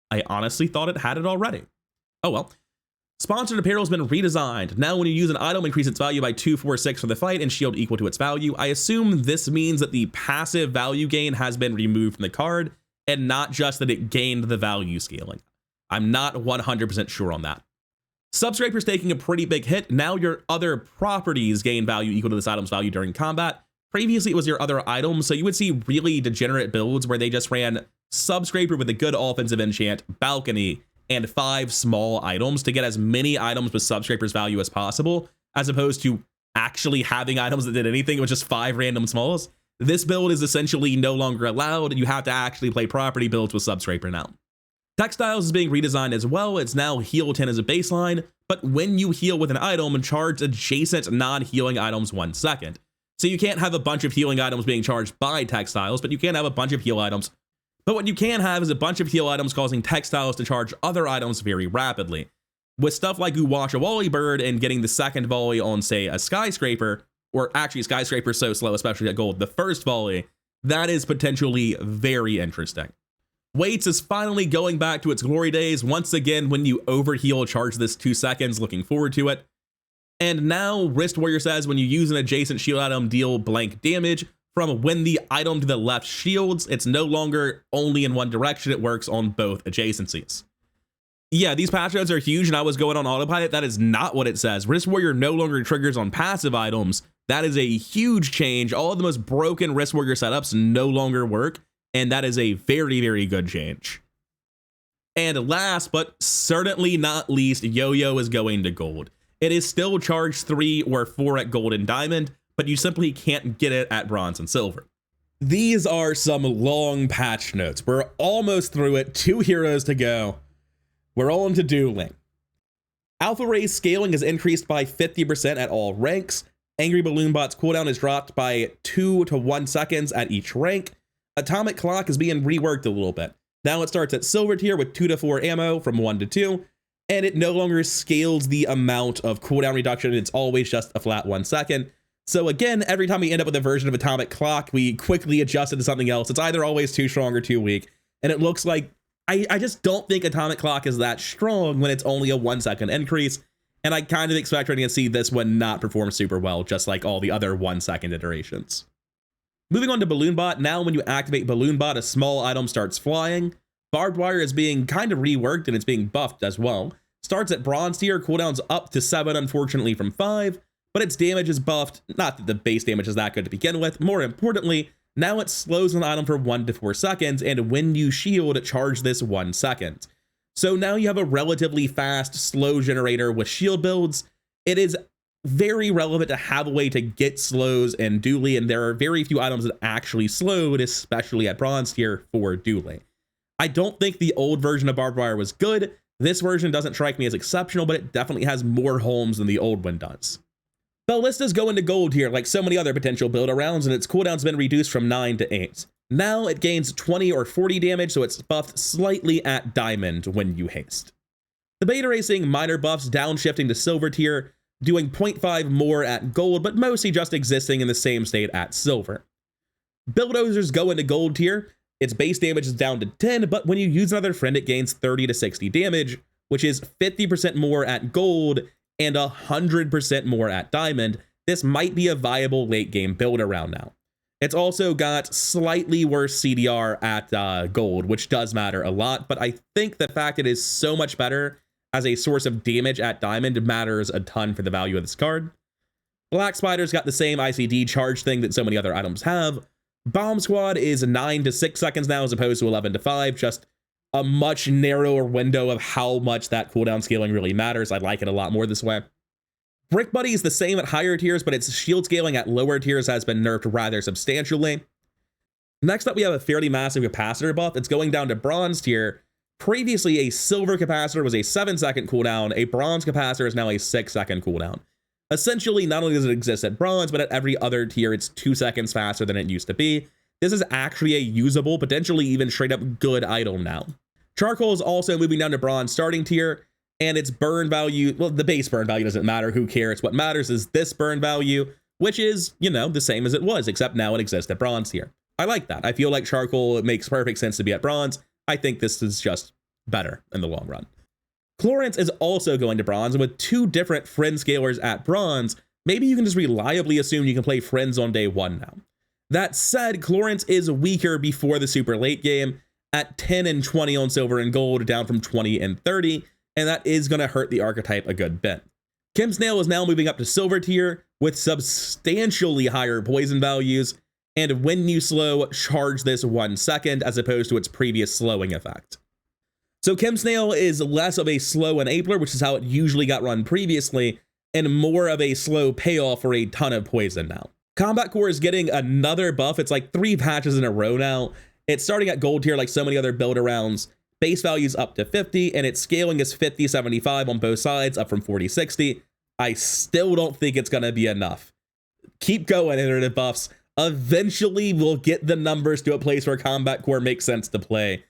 I honestly thought it had it already. Oh well. Sponsored Apparel has been redesigned. Now when you use an item, increase its value by 246 for the fight and shield equal to its value. I assume this means that the passive value gain has been removed from the card and not just that it gained the value scaling. I'm not 100% sure on that. Subscraper's taking a pretty big hit. Now your other properties gain value equal to this item's value during combat. Previously, it was your other items, so you would see really degenerate builds where they just ran Subscraper with a good offensive enchant, Balcony, and 5 small items to get as many items with subscraper's value as possible, as opposed to actually having items that did anything with just 5 random smalls. This build is essentially no longer allowed, and you have to actually play property builds with subscraper now. Textiles is being redesigned as well. It's now heal 10 as a baseline, but when you heal with an item, charge adjacent non-healing items 1 second. So you can't have a bunch of healing items being charged by textiles, but you can have a bunch of heal items. But what you can have is a bunch of heal items causing textiles to charge other items very rapidly. With stuff like Uwash a Wally Bird and getting the second volley on, say, a skyscraper, or actually skyscraper's so slow, especially at gold, the first volley, that is potentially very interesting. Weights is finally going back to its glory days. Once again, when you overheal, charge this 2 seconds, looking forward to it. And now Wrist Warrior says when you use an adjacent shield item, deal blank damage from when the item to the left shields. It's no longer only in one direction, it works on both adjacencies. Yeah, these patch notes are huge, and I was going on autopilot. That is not what it says. Wrist Warrior no longer triggers on passive items. That is a huge change. All of the most broken Wrist Warrior setups no longer work, and that is a very, very good change. And last, but certainly not least, Yo-Yo is going to gold. It is still charged 3 or 4 at gold and diamond, but you simply can't get it at bronze and silver. These are some long patch notes. We're almost through it. 2 heroes to go. We're on to Dooley. Alpha Ray's scaling is increased by 50% at all ranks. Angry Balloon Bot's cooldown is dropped by 2 to 1 seconds at each rank. Atomic Clock is being reworked a little bit. Now it starts at silver tier with 2 to 4 ammo from 1 to 2, and it no longer scales the amount of cooldown reduction. It's always just a flat 1 second. So again, every time we end up with a version of Atomic Clock, we quickly adjust it to something else. It's either always too strong or too weak, and it looks like I just don't think Atomic Clock is that strong when it's only a 1 second increase, and I kind of expect we're going to see this one not perform super well, just like all the other 1 second iterations. Moving on to Balloon Bot, now when you activate Balloon Bot, a small item starts flying. Barbed Wire is being kind of reworked, and it's being buffed as well. Starts at bronze tier, cooldown's up to 7, unfortunately, from 5, but its damage is buffed. Not that the base damage is that good to begin with. More importantly, now it slows an item for 1 to 4 seconds, and when you shield, charge this 1 second. So now you have a relatively fast, slow generator with shield builds. It is very relevant to have a way to get slows in Dooley, and there are very few items that actually slowed, especially at bronze tier for Dooley. I don't think the old version of Barbed Wire was good. This version doesn't strike me as exceptional, but it definitely has more homes than the old one does. Ballista's going to gold here, like so many other potential build-arounds, and its cooldown's been reduced from 9 to 8. Now it gains 20 or 40 damage, so it's buffed slightly at diamond when you haste. The Beta Racing minor buffs downshifting to silver tier, doing 0.5 more at gold, but mostly just existing in the same state at silver. Bulldozers go into gold tier. Its base damage is down to 10, but when you use another friend, it gains 30 to 60 damage, which is 50% more at gold and 100% more at diamond. This might be a viable late game build around now. It's also got slightly worse CDR at gold, which does matter a lot, but I think the fact it is so much better as a source of damage at diamond matters a ton for the value of this card. Black Spider's got the same ICD charge thing that so many other items have. Bomb Squad is 9 to 6 seconds now as opposed to 11 to 5, just a much narrower window of how much that cooldown scaling really matters. I like it a lot more this way. Brick Buddy is the same at higher tiers, but its shield scaling at lower tiers has been nerfed rather substantially. Next up, we have a fairly massive capacitor buff. It's going down to bronze tier. Previously, a silver capacitor was a 7-second cooldown. A bronze capacitor is now a 6-second cooldown. Essentially, not only does it exist at bronze, but at every other tier, it's 2 seconds faster than it used to be. This is actually a usable, potentially even straight up good item now. Charcoal is also moving down to bronze starting tier, and its burn value, well, the base burn value doesn't matter, who cares? What matters is this burn value, which is, you know, the same as it was, except now it exists at bronze tier. I like that. I feel like Charcoal, it makes perfect sense to be at bronze. I think this is just better in the long run. Chlorance is also going to bronze, and with 2 different friend scalers at bronze, maybe you can just reliably assume you can play friends on day 1 now. That said, Chlorance is weaker before the super late game, at 10 and 20 on silver and gold, down from 20 and 30, and that is going to hurt the archetype a good bit. Kim Snail is now moving up to silver tier with substantially higher poison values, and when you slow, charge this 1 second as opposed to its previous slowing effect. So Chem Snail is less of a slow enabler, which is how it usually got run previously, and more of a slow payoff for a ton of poison now. Combat Core is getting another buff. It's like 3 patches in a row now. It's starting at gold tier like so many other build-arounds. Base value is up to 50, and its scaling is 50-75 on both sides, up from 40-60. I still don't think it's going to be enough. Keep going, iterative buffs. Eventually, we'll get the numbers to a place where Combat Core makes sense to play,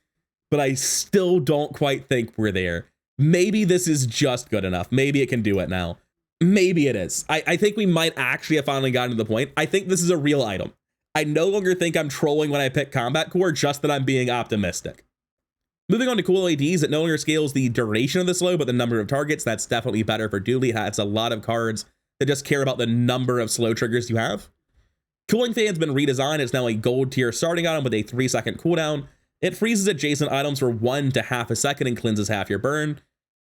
but I still don't quite think we're there. Maybe this is just good enough. Maybe it can do it now. Maybe it is. I think we might actually have finally gotten to the point. I think this is a real item. I no longer think I'm trolling when I pick Combat Core, just that I'm being optimistic. Moving on to cool LEDs, it no longer scales the duration of the slow, but the number of targets. That's definitely better for Dooley. It's a lot of cards that just care about the number of slow triggers you have. Cooling Fan's been redesigned. It's now a gold tier starting item with a 3-second cooldown. It freezes adjacent items for 1 to half a second and cleanses half your burn.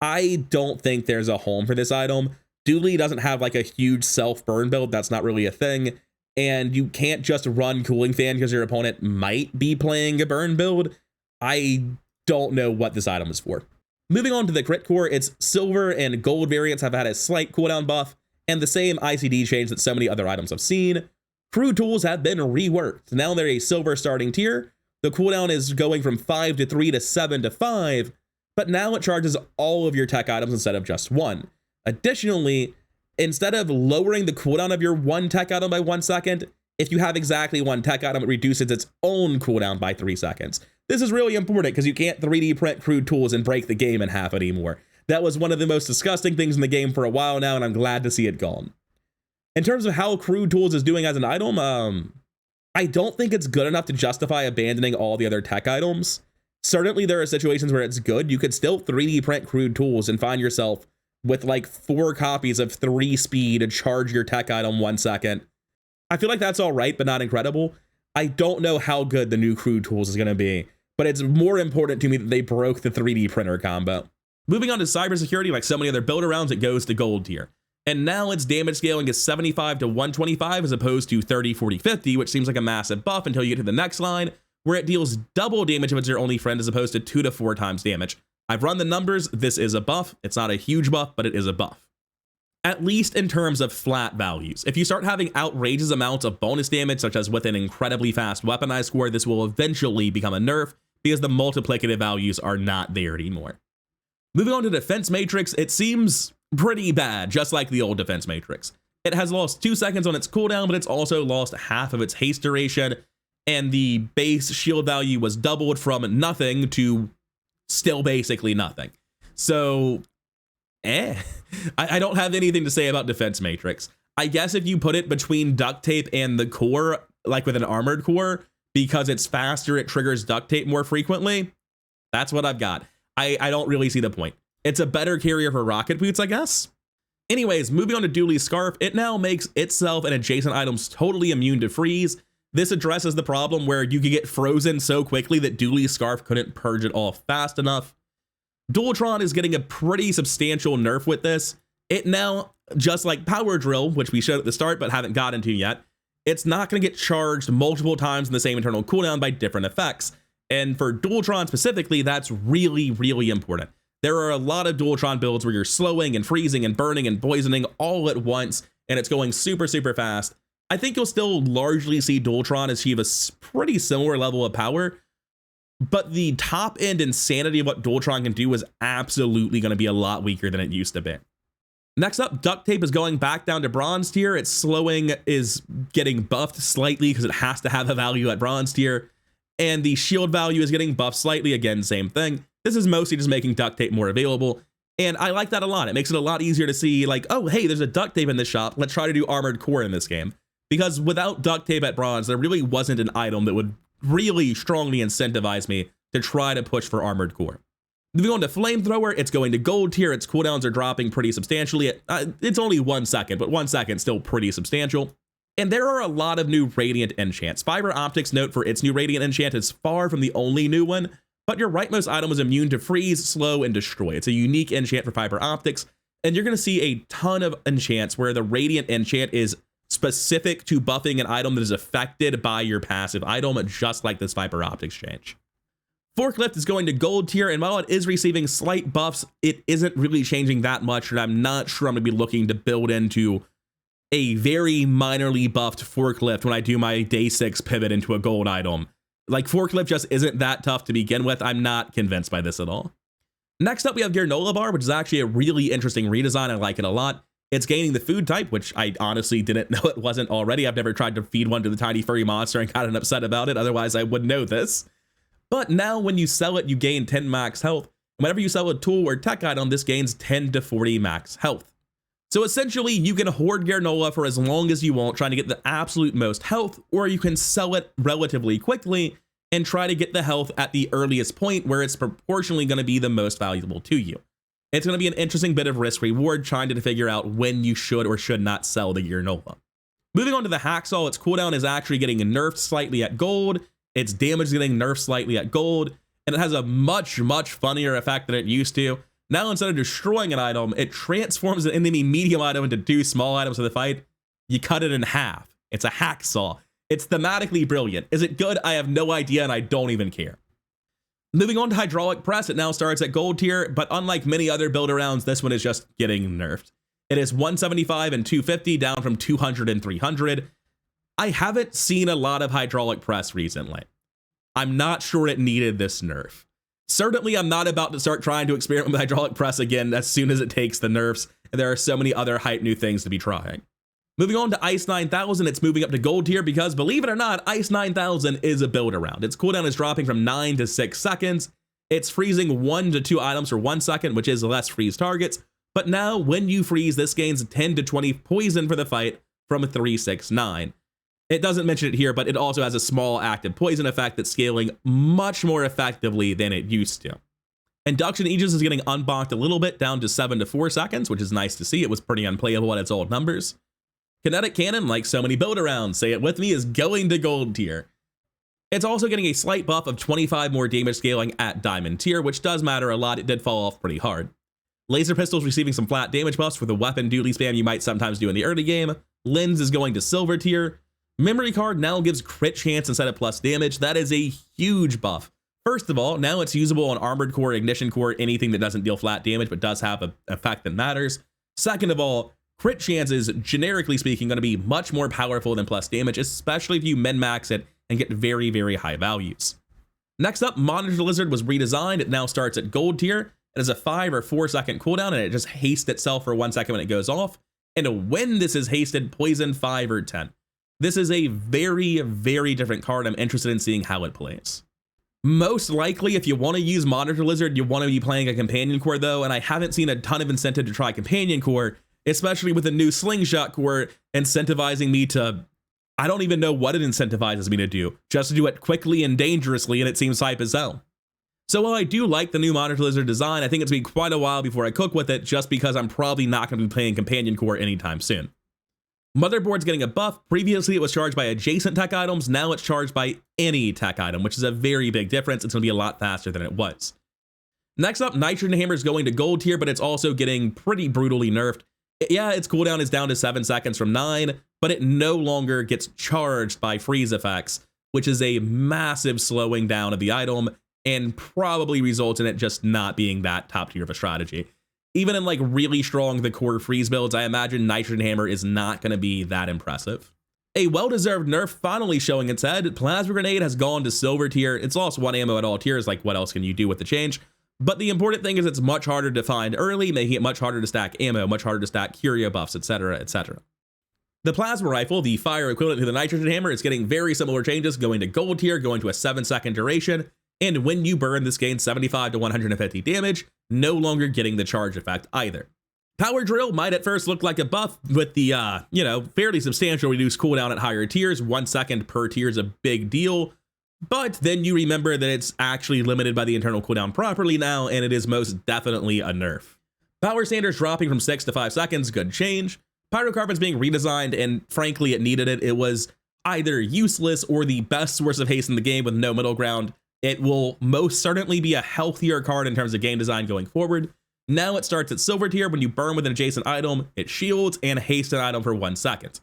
I don't think there's a home for this item. Dooley doesn't have like a huge self-burn build. That's not really a thing. And you can't just run Cooling Fan because your opponent might be playing a burn build. I don't know what this item is for. Moving on to the crit core, its silver and gold variants have had a slight cooldown buff and the same ICD change that so many other items have seen. Crew tools have been reworked. Now they're a silver starting tier. The cooldown is going from 5 to 3 to 7 to 5, but now it charges all of your tech items instead of just 1. Additionally, instead of lowering the cooldown of your 1 tech item by 1 second, if you have exactly 1 tech item, it reduces its own cooldown by 3 seconds. This is really important because you can't 3D print crude tools and break the game in half anymore. That was one of the most disgusting things in the game for a while now, and I'm glad to see it gone. In terms of how crude tools is doing as an item, I don't think it's good enough to justify abandoning all the other tech items. Certainly there are situations where it's good. You could still 3D print crude tools and find yourself with like 4 copies of 3 speed to charge your tech item 1 second. I feel like that's all right, but not incredible. I don't know how good the new crude tools is going to be, but it's more important to me that they broke the 3D printer combo. Moving on to cybersecurity, like so many other build-arounds, it goes to gold tier. And now its damage scaling is 75 to 125 as opposed to 30, 40, 50, which seems like a massive buff until you get to the next line, where it deals double damage if it's your only friend as opposed to 2 to 4 times damage. I've run the numbers. This is a buff. It's not a huge buff, but it is a buff. At least in terms of flat values. If you start having outrageous amounts of bonus damage, such as with an incredibly fast weaponized score, this will eventually become a nerf because the multiplicative values are not there anymore. Moving on to defense matrix, it seems pretty bad, just like the old defense matrix. It has lost 2 seconds on its cooldown, but it's also lost half of its haste duration, and the base shield value was doubled from nothing to still basically nothing. So, I don't have anything to say about defense matrix. I guess if you put it between duct tape and the core, like with an armored core, because it's faster, it triggers duct tape more frequently. That's what I've got. I don't really see the point. It's a better carrier for rocket boots, I guess. Anyways, moving on to Dooley's scarf, it now makes itself and adjacent items totally immune to freeze. This addresses the problem where you could get frozen so quickly that Dooley's scarf couldn't purge it off fast enough. Dualtron is getting a pretty substantial nerf with this. It now, just like Power Drill, which we showed at the start but haven't gotten to yet, it's not going to get charged multiple times in the same internal cooldown by different effects. And for Dualtron specifically, that's really, really important. There are a lot of Dualtron builds where you're slowing and freezing and burning and poisoning all at once, and it's going super, super fast. I think you'll still largely see Dualtron achieve a pretty similar level of power, but the top end insanity of what Dualtron can do is absolutely going to be a lot weaker than it used to be. Next up, duct tape is going back down to bronze tier. Its slowing is getting buffed slightly because it has to have a value at bronze tier. And the shield value is getting buffed slightly. Again, same thing. This is mostly just making duct tape more available. And I like that a lot. It makes it a lot easier to see like, oh, hey, there's a duct tape in this shop. Let's try to do armored core in this game. Because without duct tape at bronze, there really wasn't an item that would really strongly incentivize me to try to push for armored core. Moving on to flamethrower, it's going to gold tier. Its cooldowns are dropping pretty substantially. It's only 1 second, but 1 second still pretty substantial. And there are a lot of new radiant enchants. Fiber Optics note for its new radiant enchant is far from the only new one, but your rightmost item is immune to freeze, slow, and destroy. It's a unique enchant for Fiber Optics, and you're going to see a ton of enchants where the radiant enchant is specific to buffing an item that is affected by your passive item, just like this Fiber Optics change. Forklift is going to gold tier, and while it is receiving slight buffs, it isn't really changing that much, and I'm not sure I'm going to be looking to build into a very minorly buffed Forklift when I do my day 6 pivot into a gold item. Like, Forklift just isn't that tough to begin with. I'm not convinced by this at all. Next up, we have Granola Bar, which is actually a really interesting redesign. I like it a lot. It's gaining the food type, which I honestly didn't know it wasn't already. I've never tried to feed one to the tiny furry monster and gotten upset about it. Otherwise, I would know this. But now when you sell it, you gain 10 max health. Whenever you sell a tool or tech item, this gains 10 to 40 max health. So essentially, you can hoard Granola for as long as you want, trying to get the absolute most health, or you can sell it relatively quickly and try to get the health at the earliest point where it's proportionally going to be the most valuable to you. It's going to be an interesting bit of risk reward trying to figure out when you should or should not sell the Granola. Moving on to the Hacksaw, its cooldown is actually getting nerfed slightly at gold. Its damage is getting nerfed slightly at gold, and it has a much, much funnier effect than it used to. Now, instead of destroying an item, it transforms an enemy medium item into 2 small items for the fight. You cut it in half. It's a hacksaw. It's thematically brilliant. Is it good? I have no idea, and I don't even care. Moving on to Hydraulic Press, it now starts at gold tier, but unlike many other build-arounds, this one is just getting nerfed. It is 175 and 250, down from 200 and 300. I haven't seen a lot of Hydraulic Press recently. I'm not sure it needed this nerf. Certainly, I'm not about to start trying to experiment with Hydraulic Press again as soon as it takes the nerfs, and there are so many other hype new things to be trying. Moving on to Ice 9000, it's moving up to gold tier because, believe it or not, Ice 9000 is a build-around. Its cooldown is dropping from 9 to 6 seconds. It's freezing 1 to 2 items for 1 second, which is less freeze targets. But now, when you freeze, this gains 10 to 20 poison for the fight from 369. It doesn't mention it here, but it also has a small active poison effect that's scaling much more effectively than it used to. Induction Aegis is getting unblocked a little bit, down to 7 to 4 seconds, which is nice to see. It was pretty unplayable at its old numbers. Kinetic Cannon, like so many build-arounds, say it with me, is going to gold tier. It's also getting a slight buff of 25 more damage scaling at diamond tier, which does matter a lot. It did fall off pretty hard. Laser Pistol's receiving some flat damage buffs for the weapon Dooley spam you might sometimes do in the early game. Lens is going to silver tier. Memory Card now gives crit chance instead of plus damage. That is a huge buff. First of all, now it's usable on Armored Core, Ignition Core, anything that doesn't deal flat damage but does have an effect that matters. Second of all, crit chance is, generically speaking, going to be much more powerful than plus damage, especially if you min-max it and get very, very high values. Next up, Monitor Lizard was redesigned. It now starts at gold tier. It has a 5 or 4 second cooldown, and it just hastes itself for 1 second when it goes off. And when this is hasted, poison 5 or 10. This is a very, very different card. I'm interested in seeing how it plays. Most likely, if you want to use Monitor Lizard, you want to be playing a Companion Core, though, and I haven't seen a ton of incentive to try Companion Core, especially with the new Slingshot Core incentivizing me to... I don't even know what it incentivizes me to do, just to do it quickly and dangerously, and it seems hype as hell. So while I do like the new Monitor Lizard design, I think it's going to be quite a while before I cook with it, just because I'm probably not going to be playing Companion Core anytime soon. Motherboard's getting a buff. Previously, it was charged by adjacent tech items. Now it's charged by any tech item, which is a very big difference. It's going to be a lot faster than it was. Next up, Nitrogen Hammer is going to gold tier, but it's also getting pretty brutally nerfed. Yeah, its cooldown is down to 7 seconds from 9, but it no longer gets charged by freeze effects, which is a massive slowing down of the item and probably results in it just not being that top tier of a strategy. Even in like really strong the core freeze builds, I imagine Nitrogen Hammer is not going to be that impressive. A well-deserved nerf finally showing its head. Plasma Grenade has gone to silver tier. It's lost 1 ammo at all tiers, like what else can you do with the change? But the important thing is it's much harder to find early, making it much harder to stack ammo, much harder to stack curio buffs, etc., etc. The Plasma Rifle, the fire equivalent to the Nitrogen Hammer, is getting very similar changes, going to gold tier, going to a 7-second duration, and when you burn, this gains 75 to 150 damage, no longer getting the charge effect either. Power Drill might at first look like a buff with the, fairly substantial reduced cooldown at higher tiers. 1 second per tier is a big deal. But then you remember that it's actually limited by the internal cooldown properly now, and it is most definitely a nerf. Power Standards dropping from 6 to 5 seconds, good change. Pyrocarbon's being redesigned, and frankly, it needed it. It was either useless or the best source of haste in the game with no middle ground. It will most certainly be a healthier card in terms of game design going forward. Now it starts at silver tier. When you burn with an adjacent item, it shields and hastes an item for 1 second.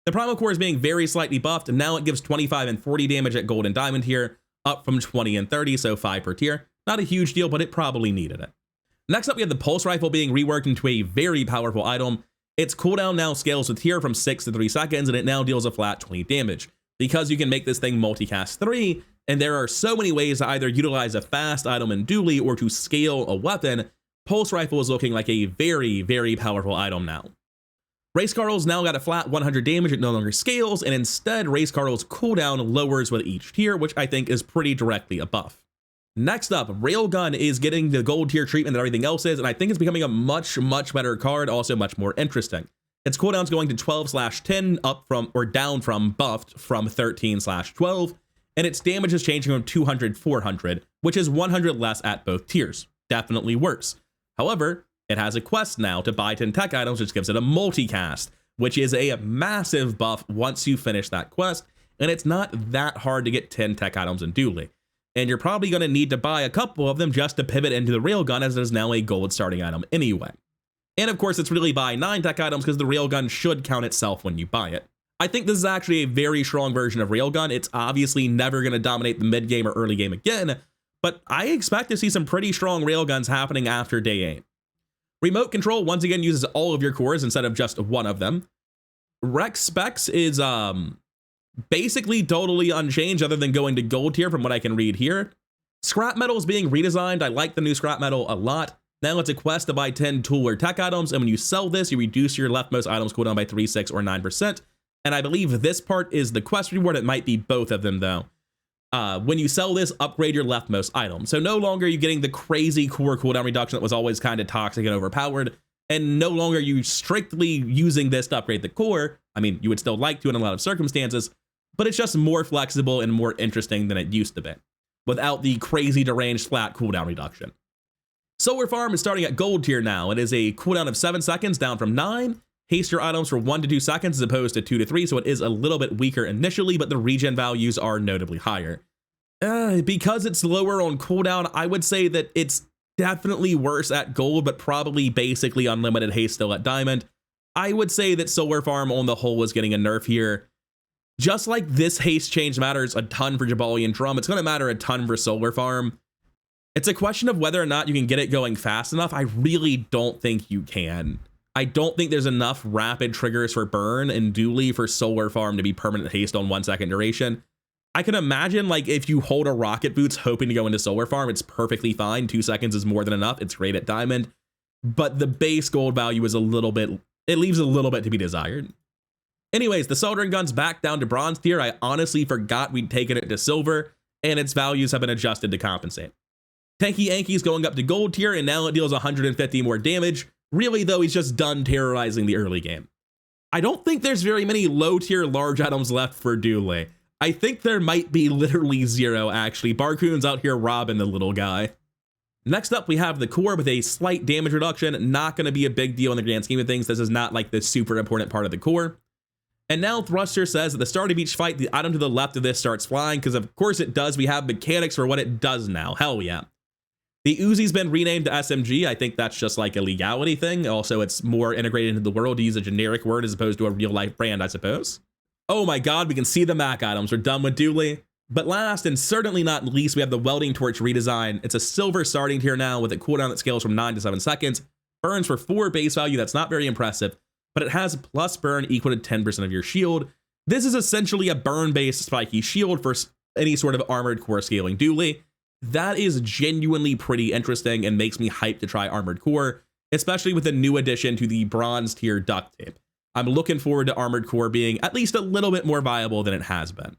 The Primal Core is being very slightly buffed, and now it gives 25 and 40 damage at gold and diamond tier. up from 20 and 30, so 5 per tier. Not a huge deal, but it probably needed it. Next up, we have the pulse rifle being reworked into a very powerful item. Its cooldown now scales with tier from 6 to 3 seconds, and it now deals a flat 20 damage. Because you can make this thing multicast 3, and there are so many ways to either utilize a fast item in Dooley or to scale a weapon, pulse rifle is looking like a very, very powerful item now. Race Carl's now got a flat 100 damage, it no longer scales, and instead Race Carl's cooldown lowers with each tier, which I think is pretty directly a buff. Next up, Railgun is getting the gold tier treatment that everything else is, and I think it's becoming a much better card, also much more interesting. Its cooldown's going to 12/10 up from, or down from, buffed from 13/12, and its damage is changing from 200/400, which is 100 less at both tiers. Definitely worse. However, it has a quest now to buy 10 tech items, which gives it a multicast, which is a massive buff once you finish that quest, and it's not that hard to get 10 tech items in Dooley. And you're probably going to need to buy a couple of them just to pivot into the railgun, as it is now a gold starting item anyway. And of course, it's really buy 9 tech items because the railgun should count itself when you buy it. I think this is actually a very strong version of railgun. It's obviously never going to dominate the mid game or early game again, but I expect to see some pretty strong railguns happening after day 8. Remote control once again uses all of your cores instead of just one of them. Rex specs is basically totally unchanged other than going to gold tier from what I can read here. Scrap metal is being redesigned. I like the new scrap metal a lot. Now it's a quest to buy 10 tool or tech items, and when you sell this, you reduce your leftmost items cooldown by 3, 6, or 9%. And I believe this part is the quest reward. It might be both of them though. When you sell this, upgrade your leftmost item. So no longer are you getting the crazy core cooldown reduction that was always kind of toxic and overpowered, and no longer are you strictly using this to upgrade the core. I mean, you would still like to in a lot of circumstances, but it's just more flexible and more interesting than it used to be, without the crazy deranged flat cooldown reduction. Solar Farm is starting at gold tier now. It is a cooldown of 7 seconds down from 9. Haste your items for 1 to 2 seconds as opposed to 2 to 3, so it is a little bit weaker initially, but the regen values are notably higher. Because it's lower on cooldown, I would say that it's definitely worse at gold, but probably basically unlimited haste still at diamond. I would say that Solar Farm on the whole is getting a nerf here. Just like this haste change matters a ton for Jabali and Drum, it's going to matter a ton for Solar Farm. It's a question of whether or not you can get it going fast enough. I really don't think you can. I don't think there's enough rapid triggers for burn and Dooley for Solar Farm to be permanent haste on 1 second duration. I can imagine like if you hold a rocket boots hoping to go into Solar Farm, it's perfectly fine. 2 seconds is more than enough. It's great at diamond, but the base gold value is a little bit, it leaves a little bit to be desired. Anyways, the soldering gun's back down to bronze tier. I honestly forgot we'd taken it to silver, and its values have been adjusted to compensate. Tanky Anky's going up to gold tier, and now it deals 150 more damage. Really though, he's just done terrorizing the early game. I don't think there's very many low tier large items left for Dooley. I think there might be literally 0 actually. Barcoon's out here robbing the little guy. Next up, we have the core with a slight damage reduction. Not going to be a big deal in the grand scheme of things. This is not like the super important part of the core. And now Thruster says at the start of each fight, the item to the left of this starts flying, because of course it does. We have mechanics for what it does now. Hell yeah. The Uzi's been renamed to SMG. I think that's just like a legality thing. Also, it's more integrated into the world to use a generic word as opposed to a real life brand, I suppose. Oh my god, we can see the Mac items. We're done with Dooley. But last and certainly not least, we have the Welding Torch redesign. It's a silver starting tier now with a cooldown that scales from 9 to 7 seconds. Burns for 4 base value. That's not very impressive, but it has plus burn equal to 10% of your shield. This is essentially a burn-based spiky shield for any sort of armored core scaling Dooley. That is genuinely pretty interesting and makes me hyped to try armored core, especially with a new addition to the bronze tier duct tape. I'm looking forward to armored core being at least a little bit more viable than it has been.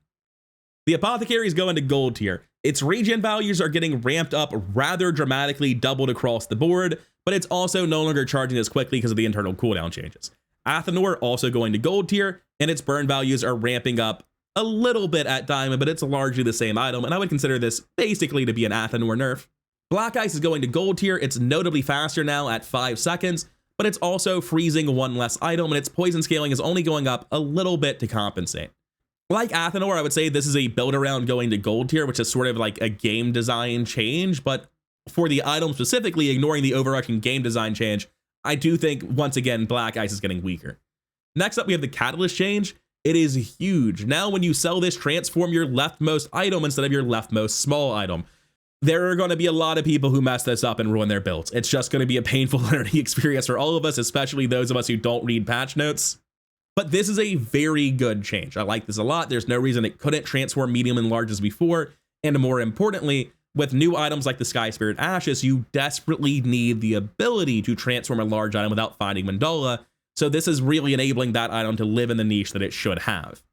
The Apothecary is going to gold tier. Its regen values are getting ramped up rather dramatically, doubled across the board, but it's also no longer charging as quickly because of the internal cooldown changes. Athanor also going to gold tier, and its burn values are ramping up a little bit at diamond, but it's largely the same item, and I would consider this basically to be an Athanor nerf. Black Ice is going to gold tier. It's notably faster now at 5 seconds, but it's also freezing 1 less item, and its poison scaling is only going up a little bit to compensate. Like Athanor, I would say this is a build around going to gold tier, which is sort of like a game design change, but for the item specifically, ignoring the overarching game design change, I do think, once again, Black Ice is getting weaker. Next up, we have the Catalyst change. It is huge. Now when you sell this, transform your leftmost item instead of your leftmost small item. There are going to be a lot of people who mess this up and ruin their builds. It's just going to be a painful learning experience for all of us, especially those of us who don't read patch notes. But this is a very good change. I like this a lot. There's no reason it couldn't transform medium and large as before. And more importantly, with new items like the Sky Spirit Ashes, you desperately need the ability to transform a large item without finding Mandala. So this is really enabling that item to live in the niche that it should have.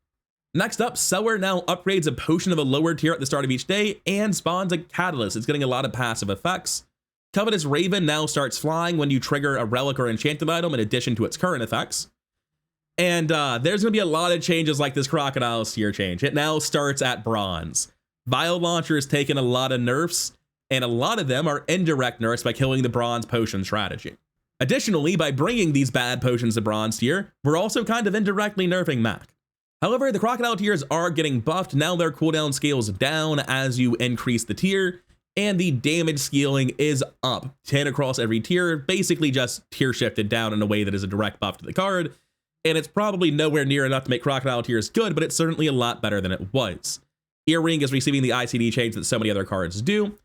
Next up, Seller now upgrades a potion of a lower tier at the start of each day and spawns a catalyst. It's getting a lot of passive effects. Covetous Raven now starts flying when you trigger a relic or enchanted item in addition to its current effects. And there's going to be a lot of changes like this Crocodile tier change. It now starts at bronze. Vial Launcher has taken a lot of nerfs, and a lot of them are indirect nerfs by killing the bronze potion strategy. Additionally, by bringing these bad potions to bronze tier, we're also kind of indirectly nerfing Mac. However, the Crocodile tiers are getting buffed. Now their cooldown scales down as you increase the tier, and the damage scaling is up 10 across every tier, basically just tier shifted down in a way that is a direct buff to the card. And it's probably nowhere near enough to make Crocodile tiers good, but it's certainly a lot better than it was. Earring is receiving the ICD change that so many other cards do.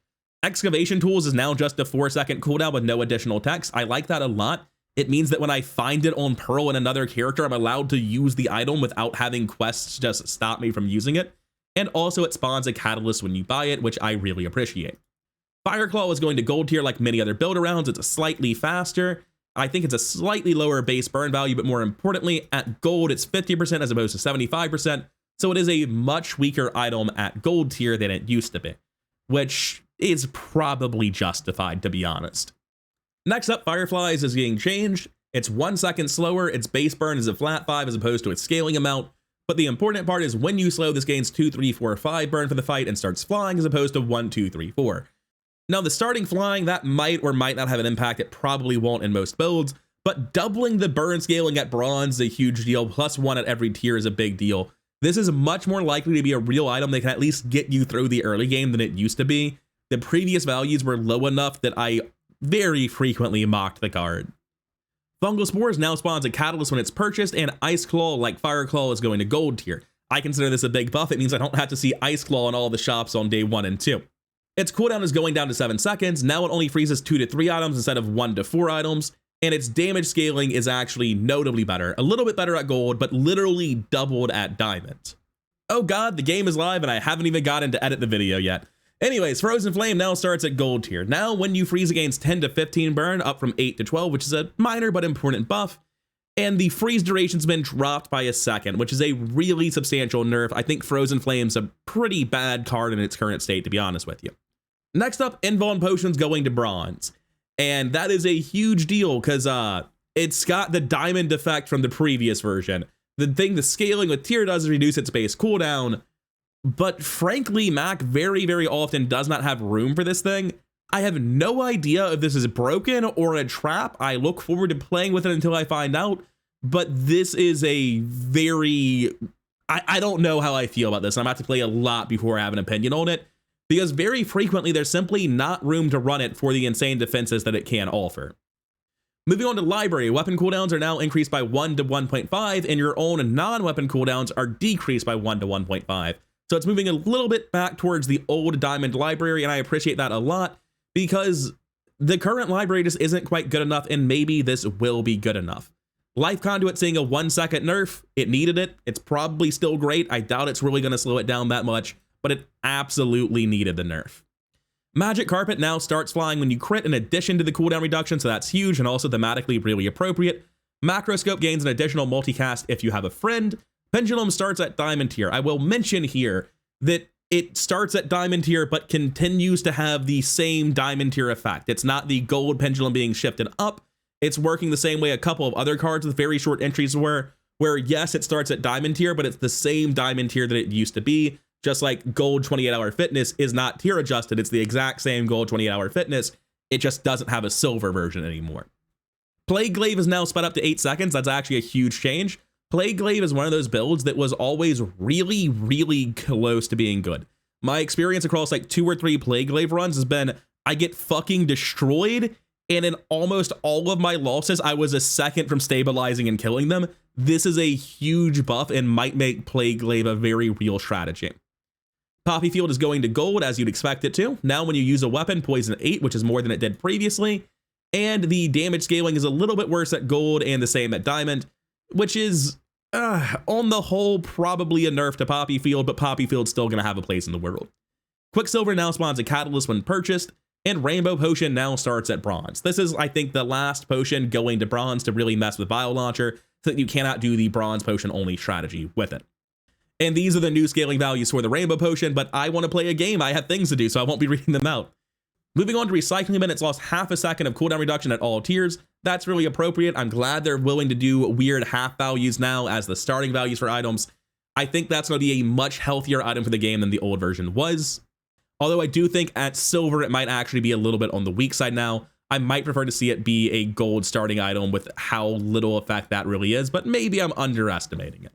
Excavation Tools is now just a 4-second cooldown with no additional text. I like that a lot. It means that when I find it on Pearl and another character, I'm allowed to use the item without having quests just stop me from using it. And also it spawns a catalyst when you buy it, which I really appreciate. Fireclaw is going to gold tier like many other build arounds. It's a slightly faster. I think it's a slightly lower base burn value, but more importantly, at gold, it's 50% as opposed to 75%. So it is a much weaker item at gold tier than it used to be, which is probably justified, to be honest. Next up, Fireflies is getting changed. It's 1 second slower. Its base burn is a flat 5 as opposed to its scaling amount. But the important part is when you slow, this gains 2, 3, 4, 5 burn for the fight and starts flying as opposed to 1, 2, 3, 4. Now the starting flying, that might or might not have an impact. It probably won't in most builds, but doubling the burn scaling at bronze is a huge deal. Plus 1 at every tier is a big deal. This is much more likely to be a real item that can at least get you through the early game than it used to be. The previous values were low enough that I very frequently mocked the card. Fungal Spores now spawns a catalyst when it's purchased, and Ice Claw, like Fire Claw, is going to gold tier. I consider this a big buff. It means I don't have to see Ice Claw in all the shops on day 1 and 2. Its cooldown is going down to 7 seconds. Now it only freezes 2 to 3 items instead of 1 to 4 items. And its damage scaling is actually notably better. A little bit better at gold, but literally doubled at diamond. Oh god, the game is live and I haven't even gotten to edit the video yet. Anyways, Frozen Flame now starts at gold tier. Now when you freeze against 10 to 15 burn, up from 8 to 12, which is a minor but important buff. And the freeze duration's been dropped by a second, which is a really substantial nerf. I think Frozen Flame's a pretty bad card in its current state, to be honest with you. Next up, Invuln Potion's going to bronze. And that is a huge deal because it's got the diamond effect from the previous version. The thing the scaling with tier does is reduce its base cooldown. But frankly, Mac very, very often does not have room for this thing. I have no idea if this is broken or a trap. I look forward to playing with it until I find out. But this is a very... I don't know how I feel about this. I'm about to play a lot before I have an opinion on it. Because very frequently, there's simply not room to run it for the insane defenses that it can offer. Moving on to Library, weapon cooldowns are now increased by 1 to 1.5, and your own non-weapon cooldowns are decreased by 1 to 1.5. So it's moving a little bit back towards the old Diamond Library, and I appreciate that a lot, because the current library just isn't quite good enough, and maybe this will be good enough. Life Conduit seeing a 1 second nerf, it needed it. It's probably still great. I doubt it's really going to slow it down that much, but it absolutely needed the nerf. Magic Carpet now starts flying when you crit in addition to the cooldown reduction, so that's huge and also thematically really appropriate. Macroscope gains an additional multicast if you have a friend. Pendulum starts at diamond tier. I will mention here that it starts at diamond tier but continues to have the same diamond tier effect. It's not the gold pendulum being shifted up. It's working the same way a couple of other cards with very short entries where yes, it starts at diamond tier, but it's the same diamond tier that it used to be. Just like gold 28-hour fitness is not tier adjusted. It's the exact same gold 28-hour fitness. It just doesn't have a silver version anymore. Plague Glaive is now sped up to 8 seconds. That's actually a huge change. Plague Glaive is one of those builds that was always really, really close to being good. My experience across like 2 or 3 Plague Glaive runs has been I get fucking destroyed, and in almost all of my losses, I was a second from stabilizing and killing them. this is a huge buff and might make Plague Glaive a very real strategy. Poppy Field is going to gold as you'd expect it to. Now when you use a weapon, poison 8, which is more than it did previously, and the damage scaling is a little bit worse at gold and the same at diamond, which is on the whole probably a nerf to Poppy Field, but Poppy Field's still going to have a place in the world. Quicksilver now spawns a catalyst when purchased, and Rainbow Potion now starts at bronze. This is, I think, the last potion going to bronze to really mess with Vial Launcher, so that you cannot do the bronze potion only strategy with it. And these are the new scaling values for the Rainbow Potion, but I want to play a game. I have things to do, so I won't be reading them out. Moving on to Recycling Bin, it's lost half a second of cooldown reduction at all tiers. That's really appropriate. I'm glad they're willing to do weird half values now as the starting values for items. I think that's going to be a much healthier item for the game than the old version was. Although I do think at silver, it might actually be a little bit on the weak side now. I might prefer to see it be a gold starting item with how little effect that really is, but maybe I'm underestimating it.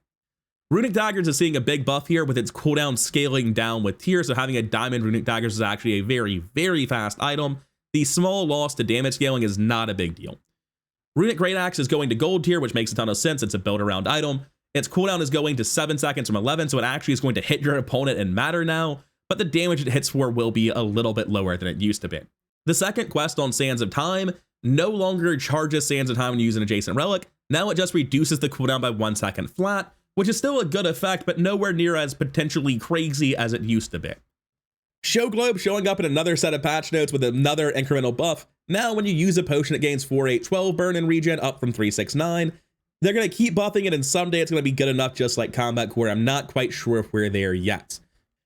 Runic Daggers is seeing a big buff here with its cooldown scaling down with tiers, so having a diamond Runic Daggers is actually a very, very fast item. The small loss to damage scaling is not a big deal. Runic Great Axe is going to gold tier, which makes a ton of sense. It's a build around item. Its cooldown is going to 7 seconds from 11, so it actually is going to hit your opponent and matter now, but the damage it hits for will be a little bit lower than it used to be. The second quest on Sands of Time no longer charges Sands of Time when you use an adjacent relic. Now it just reduces the cooldown by 1 second flat, which is still a good effect, but nowhere near as potentially crazy as it used to be. Show Globe showing up in another set of patch notes with another incremental buff. Now when you use a potion, it gains 4/8/12 burn and regen, up from 3/6/9. They're going to keep buffing it, and someday it's going to be good enough just like Combat Core. I'm not quite sure if we're there yet.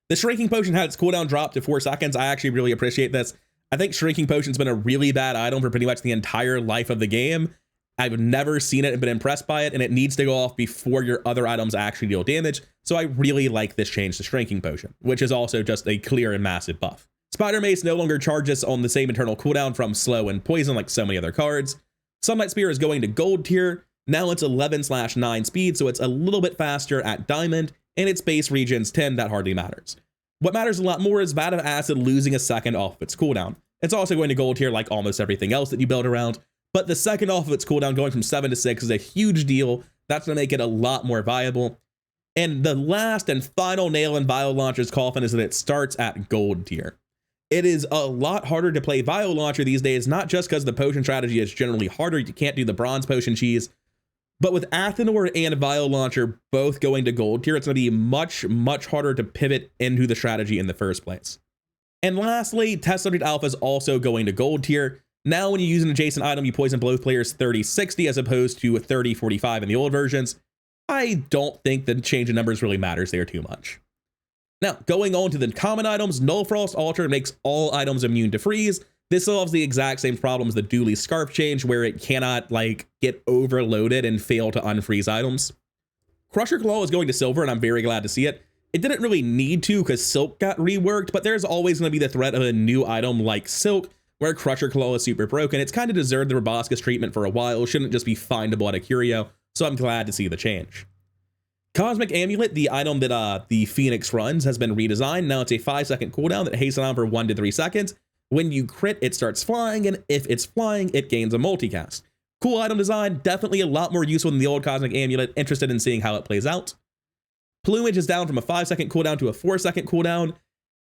The Shrinking Potion had its cooldown drop to 4 seconds. I actually really appreciate this. I think Shrinking Potion's been a really bad item for pretty much the entire life of the game. I've never seen it and been impressed by it, and it needs to go off before your other items actually deal damage, so I really like this change to Shrinking Potion, which is also just a clear and massive buff. Spider Mace no longer charges on the same internal cooldown from Slow and Poison like so many other cards. Sunlight Spear is going to gold tier. Now it's 11/9 speed, so it's a little bit faster at diamond, and its base regen's 10, that hardly matters. What matters a lot more is Vat of Acid losing a second off of its cooldown. It's also going to gold tier like almost everything else that you build around, but the second off of its cooldown going from 7 to 6 is a huge deal. That's going to make it a lot more viable. And the last and final nail in Vial Launcher's coffin is that it starts at gold tier. It is a lot harder to play Vial Launcher these days, not just because the potion strategy is generally harder, you can't do the bronze potion cheese, but with Athenor and Vial Launcher both going to gold tier, it's going to be much, much harder to pivot into the strategy in the first place. And lastly, Test Subject Alpha is also going to gold tier. Now when you use an adjacent item, you poison both players 30/60 as opposed to 30/45 in the old versions. I don't think the change in numbers really matters there too much. Now, going on to the common items, Null Frost Altar makes all items immune to freeze. This solves the exact same problem as the Dooley Scarf change, where it cannot get overloaded and fail to unfreeze items. Crusher Claw is going to silver, and I'm very glad to see it. It didn't really need to because Silk got reworked, but there's always going to be the threat of a new item like Silk, where Crusher Claw is super broken. It's kind of deserved the Roboscus treatment for a while. It shouldn't just be findable at a curio, so I'm glad to see the change. Cosmic Amulet, the item that the Phoenix runs, has been redesigned. Now it's a 5-second cooldown that hastens on for 1 to 3 seconds. When you crit, it starts flying, and if it's flying, it gains a multicast. Cool item design, definitely a lot more useful than the old Cosmic Amulet. Interested in seeing how it plays out. Plumage is down from a 5-second cooldown to a 4-second cooldown,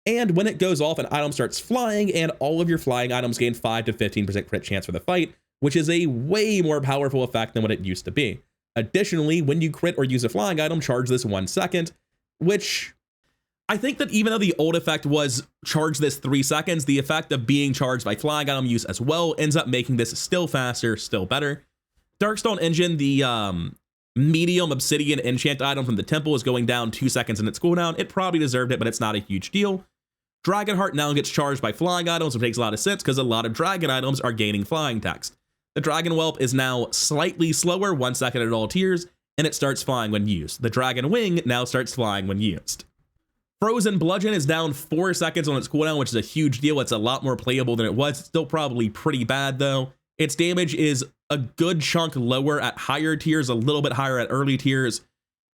and when it goes off, an item starts flying, and all of your flying items gain 5 to 15% crit chance for the fight, which is a way more powerful effect than what it used to be. Additionally, when you crit or use a flying item, charge this 1 second, which I think that even though the old effect was charge this 3 seconds, the effect of being charged by flying item use as well ends up making this still faster, still better. Darkstone Engine, the medium obsidian enchant item from the temple, is going down 2 seconds in its cooldown. It probably deserved it, but it's not a huge deal. Dragonheart now gets charged by flying items, which makes a lot of sense because a lot of dragon items are gaining flying text. The Dragon Whelp is now slightly slower, 1 second at all tiers, and it starts flying when used. The Dragon Wing now starts flying when used. Frozen Bludgeon is down 4 seconds on its cooldown, which is a huge deal. It's a lot more playable than it was. It's still probably pretty bad though. Its damage is a good chunk lower at higher tiers, a little bit higher at early tiers,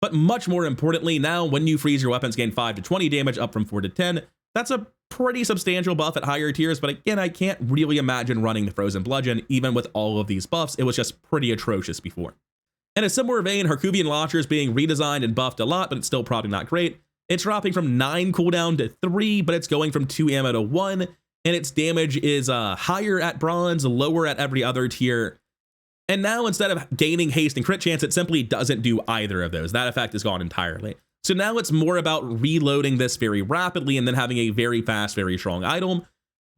but much more importantly, now when you freeze, your weapons gain 5 to 20 damage, up from 4 to 10. That's a pretty substantial buff at higher tiers, but again, I can't really imagine running the Frozen Bludgeon even with all of these buffs. It was just pretty atrocious before. In a similar vein, Harkuvian Launcher is being redesigned and buffed a lot, but it's still probably not great. It's dropping from 9 cooldown to 3, but it's going from 2 ammo to 1, and its damage is higher at bronze, lower at every other tier. And now instead of gaining haste and crit chance, it simply doesn't do either of those. That effect is gone entirely. So now it's more about reloading this very rapidly and then having a very fast, very strong item.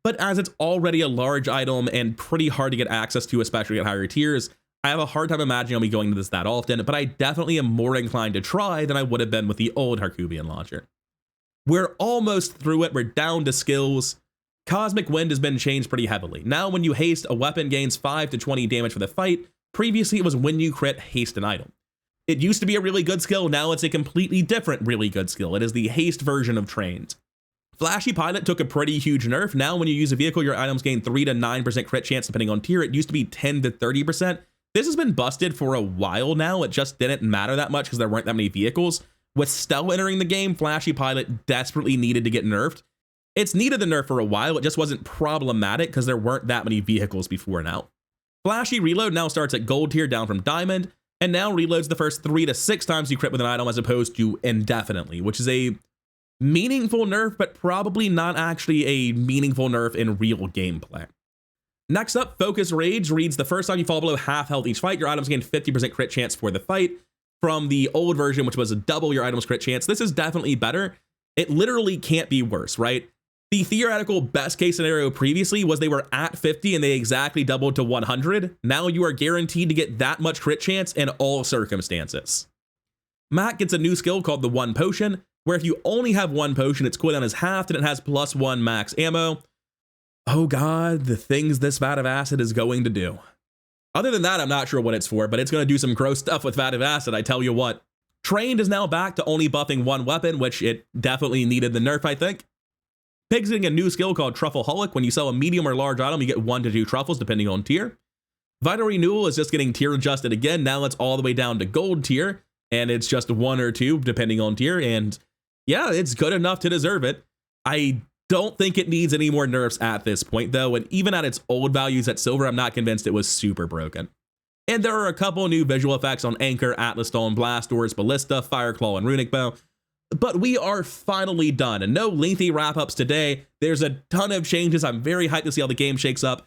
But as it's already a large item and pretty hard to get access to, especially at higher tiers, I have a hard time imagining I'll be going to this that often, but I definitely am more inclined to try than I would have been with the old Harkuvian Launcher. We're almost through it. We're down to skills. Cosmic Wind has been changed pretty heavily. Now when you haste, a weapon gains 5 to 20 damage for the fight. Previously, it was when you crit, haste an item. It used to be a really good skill. Now it's a completely different really good skill. It is the haste version of Trained. Flashy Pilot took a pretty huge nerf. Now when you use a vehicle, your items gain 3 to 9% crit chance depending on tier. It used to be 10 to 30%. This has been busted for a while now. It just didn't matter that much because there weren't that many vehicles. With Stelle entering the game, Flashy Pilot desperately needed to get nerfed. It's needed the nerf for a while. It just wasn't problematic because there weren't that many vehicles before now. Flashy Reload now starts at gold tier down from diamond, and now reloads the first 3 to 6 times you crit with an item as opposed to indefinitely, which is a meaningful nerf, but probably not actually a meaningful nerf in real gameplay. Next up, Focus Rage reads the first time you fall below half health each fight, your items gain 50% crit chance for the fight. From the old version, which was double your item's crit chance, this is definitely better. It literally can't be worse, right? The theoretical best case scenario previously was they were at 50 and they exactly doubled to 100. Now you are guaranteed to get that much crit chance in all circumstances. Matt gets a new skill called the One Potion, where if you only have one potion, its cooldown is halved and it has +1 max ammo. Oh god, the things this vat of acid is going to do. Other than that, I'm not sure what it's for, but it's going to do some gross stuff with vat of acid, I tell you what. Trained is now back to only buffing one weapon, which it definitely needed the nerf, I think. Pig's getting a new skill called Truffleholic. When you sell a medium or large item, you get 1 to 2 truffles depending on tier. Vital Renewal is just getting tier adjusted again. Now it's all the way down to gold tier, and it's just 1 or 2 depending on tier. And yeah, it's good enough to deserve it. I don't think it needs any more nerfs at this point though, and even at its old values at silver, I'm not convinced it was super broken. And there are a couple new visual effects on Anchor, Atlas Stone, Blast Doors, Ballista, Fireclaw, and Runic Bow. But we are finally done, and no lengthy wrap-ups today. There's a ton of changes. I'm very hyped to see how the game shakes up.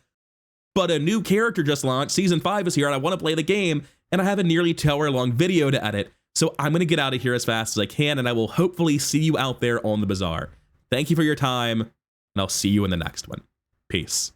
But a new character just launched. Season 5 is here, and I want to play the game, and I have a nearly 2-hour-long video to edit. So I'm going to get out of here as fast as I can, and I will hopefully see you out there on the Bazaar. Thank you for your time, and I'll see you in the next one. Peace.